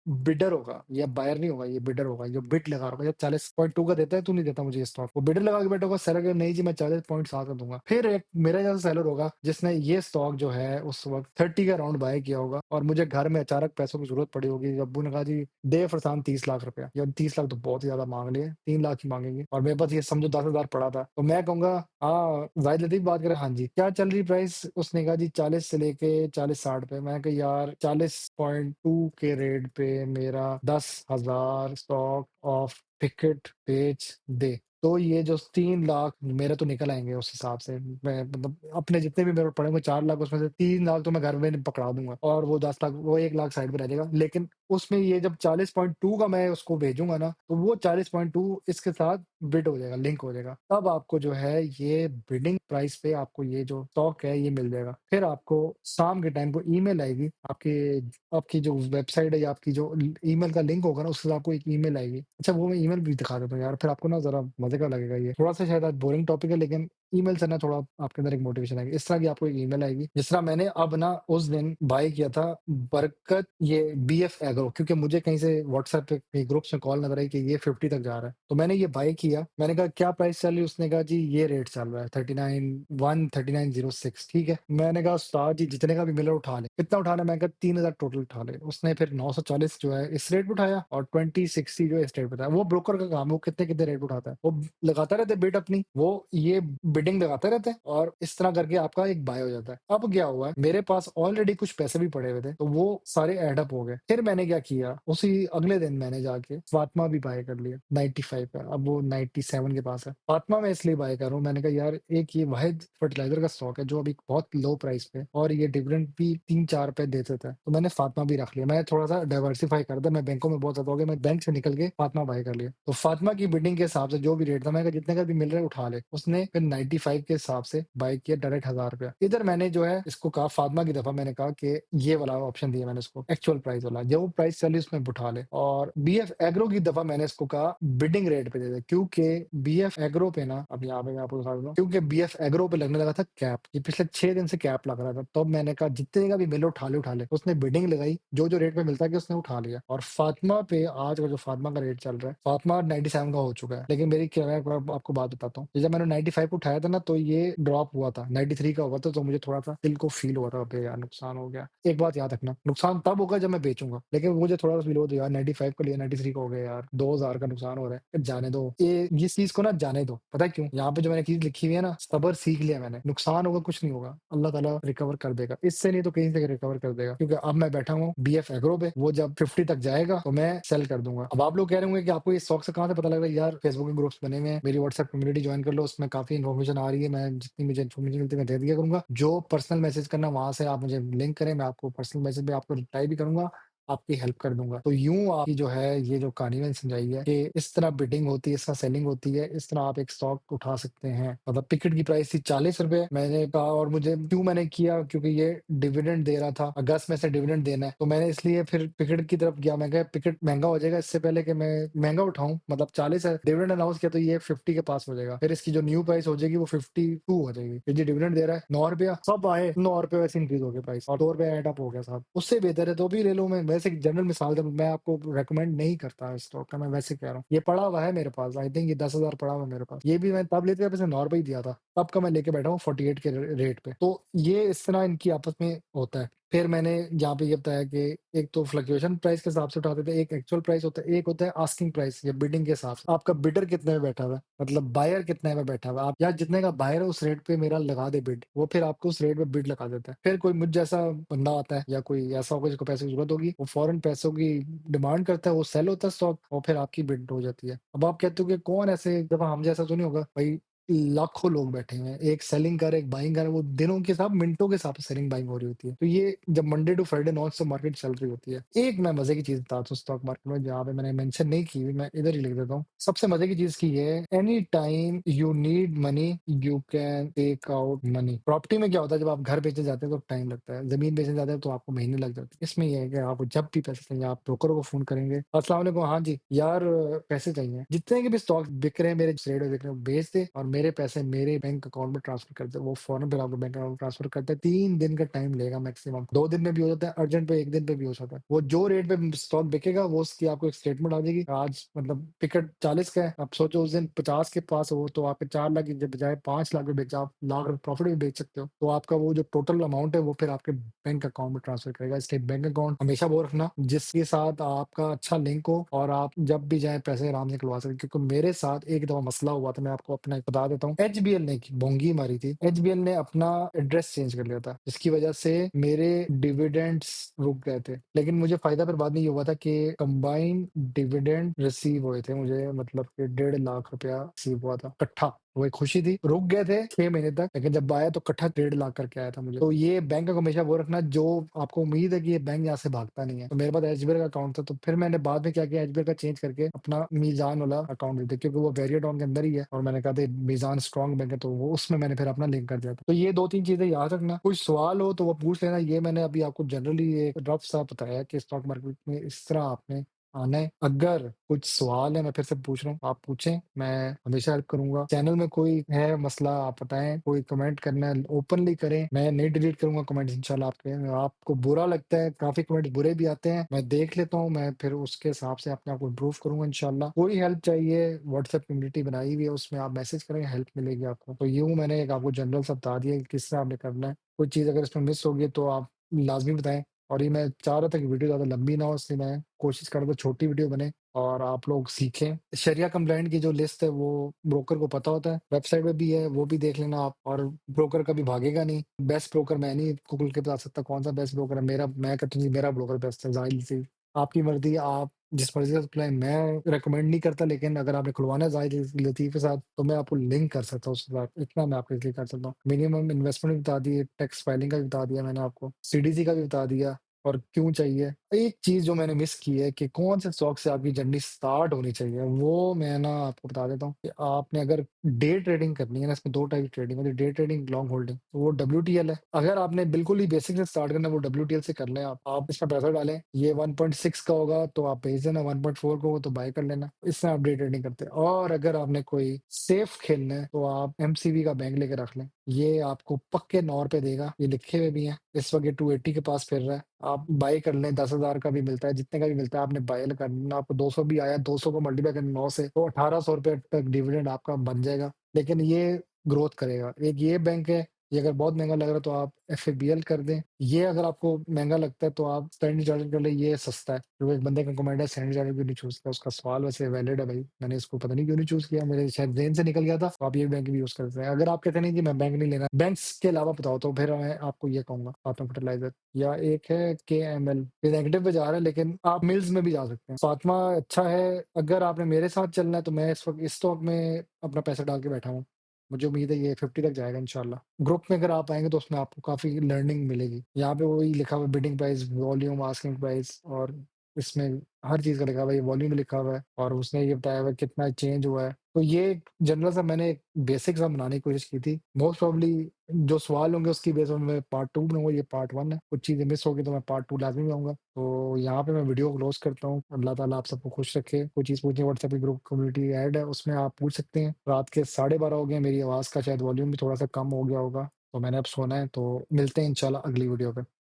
बिडर होगा, या बायर नहीं होगा, ये बिडर होगा, जो बिड लगा रहा होगा। जब 40.2 का देता है, तू नहीं देता मुझे ये स्टॉक, वो बिडर लगा के बैठा होगा। सेलर का नहीं जी मैं 40.7 का दूंगा। फिर एक मेरा जैसा सेलर होगा जिसने ये स्टॉक जो है उस वक्त 30 का राउंड बाय किया होगा, और मुझे घर में अचानक पैसों की जरूरत पड़ी होगी। अब्बू ने कहा जी दे फरसान 30 लाख रुपया, या 30 लाख तो बहुत ही ज्यादा मांग लिए, 3 लाख ही मांगेंगे, और मेरे पास ये समझो 10,000 पड़ा था। तो मैं कहूंगा हाँ जाहिद लतीफ बात करें, हाँ जी क्या चल रही प्राइस। उसने कहा जी 40 से लेके 40-60 पे। मैं कहा यार 40.2 के रेट पे मेरा 10,000 स्टॉक ऑफ पिकेट बेच दे, तो ये जो 3 लाख मेरे तो निकल आएंगे उस हिसाब से। मैं मतलब अपने जितने भी मेरे पड़े होंगे 4 लाख, उसमें से 3 लाख तो मैं घर में पकड़ा दूंगा, और वो 10 लाख, वो 1 लाख साइड पे रह जाएगा। लेकिन उसमें ये जब 40.2 का मैं उसको भेजूंगा ना, तो वो 40.2 इसके साथ बिड हो जाएगा, लिंक हो जाएगा। तब आपको जो है ये बिडिंग प्राइस पे आपको ये जो स्टॉक है ये मिल जाएगा। फिर आपको शाम के टाइम को ईमेल आएगी, आपके आपकी जो वेबसाइट है या आपकी जो ईमेल का लिंक होगा ना, उससे आपको एक ईमेल आएगी। अच्छा वो मैं ईमेल भी दिखा देता हूँ यार, फिर आपको ना जरा मजे का लगेगा। ये थोड़ा सा शायद आज बोरिंग टॉपिक है, लेकिन ईमेल से ना थोड़ा आपके अंदर एक मोटिवेशन आएगी। इस तरह की आपको एक ईमेल आएगी, जिस तरह मैंने अब ना उस दिन बाय किया था बरकत ये BF एग्रो, क्योंकि मुझे कहीं से व्हाट्सएप पे ग्रुप्स में कॉल नजर आई कि ये 50 तक जा रहा है। तो मैंने ये बाय किया। मैंने कहा क्या प्राइस चल रही है, उसने कहा जी ये रेट चल रहा है 39,139.06, ठीक है। मैंने कहा उस्ताद जी जितने का भी मिले उठा ले। कितना उठाना, मैं कहा 3,000 टोटल उठा ले। उसने फिर 940 जो है इस रेट पे उठाया, और 2060 जो है इस रेट पे उठाया। वो ब्रोकर का काम है, वो कितने कितने रेट पे उठाता है, वो लगाता रहता है बिड अपनी, वो ये बिडिंग लगाते रहते हैं, और इस तरह करके आपका एक बाय हो जाता है। अब क्या हुआ है, मेरे पास ऑलरेडी कुछ पैसे भी पड़े हुए थे, तो वो सारे एडअप हो गए। फिर मैंने क्या किया, उसी अगले दिन मैंने जाके फातिमा भी बाय कर लिया 95 का, अब वो 97 के पास है। फातिमा मैं इसलिए बाय कर रहा हूँ, मैंने कहा यार एक ये वाहिद फर्टिलाइजर का स्टॉक है जो अभी बहुत लो प्राइस पे, और ये डिविडेंड भी 3-4 पे दे देता है, तो मैंने फातिमा भी रख लिया। मैंने थोड़ा सा डाइवर्सिफाई कर दिया, मैं बैंकों में बहुत ज्यादा हो गया, मैं बैंक से निकल के फातिमा बाय कर लिया। तो फातिमा की बिडिंग के हिसाब से जो भी रेट था, मैं कहा जितने का भी मिल रहा है उठा ले। उसने फिर 95 के हिसाब से बाय किया डायरेक्ट ₹1000। इधर मैंने जो है इसको कहा फातिमा की दफ़ा मैंने कहा कि ये वाला ऑप्शन दिया मैंने इसको एक्चुअल प्राइस वाला, जो प्राइस चली उसमें बिठा ले। और बीएफ एग्रो की दफ़ा मैंने इसको कहा बिडिंग रेट पे दे दे, क्योंकि बीएफ एग्रो पे ना अब यहाँ पे मैं आपको दिखा देता हूँ, क्योंकि बीएफ एग्रो पे लगने लगा था कैप, ये पिछले 6 दिन से कैप लग रहा था। तब मैंने कहा जितने का भी मिले उठा ले। उसने बिडिंग लगाई, जो रेट पे मिलता है उसने उठा लिया। और फातिमा पे आज का जो फातिमा का रेट चल रहा है, फातिमा 97 का हो चुका है। लेकिन मेरी क्या, मैं आपको बात बताता हूँ, जब मैंने 95 को उठाया था ना तो ये ड्रॉप हुआ था, 93 का हुआ था, तो मुझे थोड़ा सा दिल को फील हुआ था, अबे यार नुकसान हो गया। एक बात याद रखना, नुकसान तब होगा जब मैं बेचूंगा, लेकिन मुझे थोड़ा सा फील हो, तो यार 95 का लिया 93 का हो गया यार, 2000 का नुकसान हो रहा है, जाने दो ये इस चीज को ना, जाने दो। पता है क्यों? यहाँ पे जो मैंने चीज लिखी हुई है ना, सबर सीख लिया मैंने, नुकसान होगा कुछ नहीं होगा, अल्लाह ताला रिकवर कर देगा, इससे नहीं तो कहीं से रिकवर कर देगा। क्योंकि अब मैं बैठा हूँ बीएफ एग्रो पे, वो जब 50 तक जाएगा तो मैं सेल कर दूंगा। अब आप लोग कह रहे होंगे कि आपको ये स्टॉक से कहाँ से पता लग रहा है? यार फेसबुक के ग्रुप्स बने हुए हैं, मेरी व्हाट्सएप कम्युनिटी ज्वाइन कर लो, उसमें काफी इन्फॉर्मेशन आ रही है, मैं जितनी मुझे इन्फॉर्मेशन मिलती है मैं दे दिया करूंगा। जो पर्सनल मैसेज करना वहां से आप मुझे लिंक करें, मैं आपको पर्सनल मैसेज पे आपको रिप्लाई भी करूंगा, आपकी हेल्प कर दूंगा। तो यूं आपकी जो है ये जो कहानी मैंने समझाई है कि इस तरह बिडिंग होती है, इस तरह सेलिंग होती है, इस तरह आप एक स्टॉक उठा सकते हैं। मतलब टिकट की प्राइस थी ₹40, मैंने कहा, और मुझे क्यों मैंने किया, क्योंकि ये डिविडेंड दे रहा था, अगस्त में से डिविडेंड देना है, तो मैंने इसलिए फिर टिकट की तरफ गया। मैं कहा टिकट महंगा हो जाएगा, इससे पहले कि मैं महंगा उठाऊं, मतलब 40 है, डिविडेंड अनाउंस किया तो ये 50 के पास हो जाएगा, फिर इसकी जो न्यू प्राइस हो जाएगी वो 52 हो जाएगी। फिर ये डिविडेंड दे रहा है ₹9, सब आए ₹9 वैसे इंक्रीज हो गया प्राइस, और ₹2 एड अप हो गया साहब, उससे बेहतर है तो भी ले लो। मैं वैसे जनरल मिसाल मैं आपको रेकमेंड नहीं करता स्टॉक का, मैं वैसे कह रहा हूँ, ये पड़ा हुआ है मेरे पास, आई थिंक ये 10,000 पड़ा हुआ है मेरे पास, ये भी मैं तब लेते पैसे ₹9 ही दिया था, तब का मैं लेके बैठा हूँ 48 के रेट पे। तो ये इस तरह इनकी आपस में होता है। फिर मैंने यहाँ पे ये बताया कि एक तो फ्लक्चुएशन प्राइस के हिसाब से उठाते थे, एक एक्चुअल प्राइस होता है, एक होता है आस्किंग प्राइस, ये बिडिंग के हिसाब से, आपका बिडर कितने में बैठा हुआ है, मतलब बायर कितने में बैठा हुआ है, आप यार जितने का बायर है उस रेट पे मेरा लगा दे बिड, वो फिर आपको उस रेट पे बिड लगा देता है। फिर कोई मुझ जैसा बंदा आता है या कोई ऐसा होगा जिसको पैसे की जरूरत होगी, वो फौरन पैसों की डिमांड करता है, वो सेल होता है स्टॉक, और फिर आपकी बिड हो जाती है। अब आप कहते हो कि कौन ऐसे, जब हम जैसा तो नहीं होगा भाई, लाखों लोग बैठे हुए हैं, एक सेलिंग कर एक बाइंग कर, वो दिनों के साथ मिनटों के हिसाब से सेलिंग बाइंग हो रही होती है। तो ये जब Monday to Friday non stop market चल रही होती है। एक मैं मजे की चीज बताता हूँ स्टॉक मार्केट में, जहाँ पे मैंने मेंशन नहीं की हुई, मैं इधर ही लिख देता हूँ। सबसे मजे की चीज की है, any time you need money you can take out money. Property में क्या होता है, जब आप घर बेचने जाते हैं तो टाइम लगता है, जमीन बेचने जाते हैं तो आपको महीने लग जाते हैं। इसमें यह है कि आपको जब भी पैसे चाहिए आप ब्रोकर को फोन करेंगे, अस्सलाम वालेकुम, हाँ जी यार पैसे चाहिए, जितने के भी स्टॉक बिक रहे हैं मेरे रेट में बिक रहे हैं बेच दे, और मेरे पैसे मेरे बैंक अकाउंट में ट्रांसफर कर दे। वो फौरन फिर आपको बैंक अकाउंट ट्रांसफर करते हैं, 3 दिन का टाइम लेगा मैक्सिमम, 2 दिन में भी हो जाता है, अर्जेंट पे 1 दिन पे भी हो जाता है। वो जो रेट पे स्टॉक बिकेगा वो उसकी आपको एक स्टेटमेंट आ जाएगी, आज मतलब टिकट 40 का है, अब सोचो उस दिन 50 के पास हो तो आपके 4 लाख की बजाय 5 लाख में बेच, आप लाख प्रॉफिट में बेच सकते हो। तो आपका वो जो टोटल अमाउंट है वो फिर आपके बैंक अकाउंट में ट्रांसफर करेगा। इसलिए बैंक अकाउंट हमेशा वो रखना जिसके साथ आपका अच्छा लिंक हो, और आप जब भी जाए पैसे आराम से निकलवा सके। क्योंकि मेरे साथ एक दफा मसला हुआ था, मैं आपको अपना एक बता देता हूँ। एचबीएल ने की बोंगी मारी थी, एचबीएल ने अपना एड्रेस चेंज कर लिया था, जिसकी वजह से मेरे डिविडेंड्स रुक गए थे। लेकिन मुझे फायदा फिर बाद में ये हुआ था कि कंबाइंड डिविडेंड रिसीव हुए थे मुझे, मतलब कि ₹1.5 लाख रिसीव हुआ था इकट्ठा। वो एक खुशी थी, रुक गए थे 6 महीने तक, लेकिन जब आया तो इकट्ठा 1.5 लाख करके आया था मुझे। तो ये बैंक का हमेशा वो रखना जो आपको उम्मीद है कि ये बैंक यहाँ से भागता नहीं है। तो मेरे पास एचबीएल का अकाउंट था, तो फिर मैंने बाद में क्या किया, एचबीएल का चेंज करके अपना मीजान वाला अकाउंट दे दिया, क्योंकि वो वेरिएटॉन के अंदर ही है, और मैंने कहा था मीजान स्ट्रॉन्ग बैंक है, तो वो उसमें मैंने फिर अपना लिंक कर दिया था। तो ये 2-3 चीजें याद रखना, कोई सवाल हो तो वो पूछ लेना। ये मैंने अभी आपको जनरली एक रफ सा बताया कि स्टॉक मार्केट में इस तरह आपने आना है। अगर कुछ सवाल है, मैं फिर से पूछ रहा हूँ, आप पूछें, मैं हमेशा हेल्प करूंगा। चैनल में कोई है मसला आप बताएं, कोई कमेंट करना है ओपनली करें, मैं नहीं डिलीट करूंगा कमेंट इंशाल्लाह आपके। आपको बुरा लगता है, काफी कमेंट बुरे भी आते हैं, मैं देख लेता हूँ, मैं फिर उसके हिसाब से अपने आप को इम्प्रूव करूंगा इंशाल्लाह। कोई हेल्प चाहिए, व्हाट्सएप कम्युनिटी बनाई हुई है, उसमें आप मैसेज करेंगे, हेल्प मिलेगी आपको। तो यूं मैंने एक आपको जनरल सा बता दिया कि किस तरह आपने करना है। कोई चीज अगर इसमें मिस होगी तो आप लाजमी बताएं। और ये मैं चाह रहा था कि वीडियो ज्यादा लंबी ना हो, इसलिए मैं कोशिश कर रहा था छोटी वीडियो बने और आप लोग सीखें। शरिया कंप्लाइंट की जो लिस्ट है वो ब्रोकर को पता होता है, वेबसाइट पे भी है, वो भी देख लेना आप। और ब्रोकर कभी भागेगा नहीं। बेस्ट ब्रोकर मैं नहीं खुल के बता सकता कौन सा बेस्ट ब्रोकर है मेरा, मैं कहता हूँ जी मेरा ब्रोकर बेस्ट है, जाहिर सी आपकी मर्जी, आप जिस मर्जी से खुलाएं, मैं रेकमेंड नहीं करता। लेकिन अगर आपने खुलवाना है जाहिर लतीफ के साथ, तो मैं आपको लिंक कर सकता हूँ उसके साथ, इतना मैं आपके लिए कर सकता हूँ। मिनिमम इन्वेस्टमेंट भी बता दी, टैक्स फाइलिंग का भी बता दिया मैंने आपको, सीडीसी का भी बता दिया, और क्यों चाहिए? एक चीज़ जो मैंने मिस की है कि कौन से स्टॉक से आपकी जर्नी स्टार्ट होनी चाहिए, वो मैं ना आपको बता देता हूँ कि आपने अगर डे ट्रेडिंग करनी है ना, इसमें 2 टाइप की ट्रेडिंग होती है, डे ट्रेडिंग, लॉन्ग होल्डिंग, तो वो डब्ल्यूटीएल है। अगर आपने बिल्कुल ही बेसिक से स्टार्ट करना है, वो डब्ल्यूटीएल से कर लें आप। आप इसमें पैसा डालें, ये 1.6 का होगा तो आप भेज देना, 1.4 का होगा तो बाय कर लेना। इससे आप डे ट्रेडिंग करते हैं। और अगर आपने कोई सेफ खेलना है, तो आप एमसीबी का बैंक लेके रख लें। ये आपको पक्के नॉर पे देगा, ये लिखे हुए भी हैं। इस वक्त ये 280 के पास फिर रहा है। आप बाय कर लें, 10,000 का भी मिलता है, जितने का भी मिलता है आपने बाय करना। आपको 200 भी आया, 200 को मल्टीप्लाई करें 9 से, तो 1800 रुपए तक डिविडेंड आपका बन जाएगा। लेकिन ये ग्रोथ करेगा। एक ये बैंक है, ये अगर बहुत महंगा लग रहा है तो आप एफएबीएल कर दें। ये अगर आपको महंगा लगता है तो आप स्टैंडर्ड चार्टर्ड कर लें, ये सस्ता है। जो एक बंदे का कमेंट है स्टैंडर्ड चार्टर्ड क्यों नहीं चूज किया, उसका सवाल वैसे वैलिड है भाई। मैंने इसको पता नहीं क्यों नहीं चूज किया, मेरे शायद ज़हन से निकल गया था। तो आप ये बैंक भी यूज कर सकते हैं। अगर आप कहते नहीं कि मैं बैंक नहीं लेना, बैंक्स के अलावा बताओ, तो फिर मैं आपको ये कहूंगा फातिमा फर्टिलाइजर, या एक है केएमएल, ये नेगेटिव पे जा रहा है, लेकिन आप मिल्स में भी जा सकते हैं। फातिमा अच्छा है। अगर आपने मेरे साथ चलना है तो मैं इस वक्त इस स्टॉक में अपना पैसा डाल के बैठा हूँ। मुझे उम्मीद है ये 50 तक जाएगा इंशाल्लाह। ग्रुप में अगर आप आएँगे तो उसमें आपको काफ़ी लर्निंग मिलेगी। यहाँ पे वही लिखा हुआ है, bidding price, volume, asking price, और इसमें हर चीज़ का लिखा हुआ है। ये वॉल्यूम भी लिखा हुआ है और उसने ये बताया हुआ है कितना चेंज हुआ है। तो ये एक जनरल सा मैंने एक बेसिक सा बनाने की कोशिश की थी। मोस्ट प्रोबेबली जो सवाल होंगे उसकी बेस पे मैं पार्ट 2 बनाऊँगा, ये पार्ट 1 है। कुछ चीज़ें मिस होगी तो मैं पार्ट 2 लाज़मी बनाऊँगा। तो यहाँ पे मैं वीडियो क्लोज़ करता हूँ। अल्लाह ताला आप सबको खुश रखे। कोई चीज़ पूछनी है, व्हाट्सएप की ग्रुप कम्युनिटी ऐड है, उसमें आप पूछ सकते हैं। रात के 12:30 हो गए हैं, मेरी आवाज़ का शायद वॉल्यूम भी थोड़ा-सा कम हो गया होगा, तो मैंने अब सोना है। तो मिलते हैं इंशाल्लाह अगली वीडियो पे।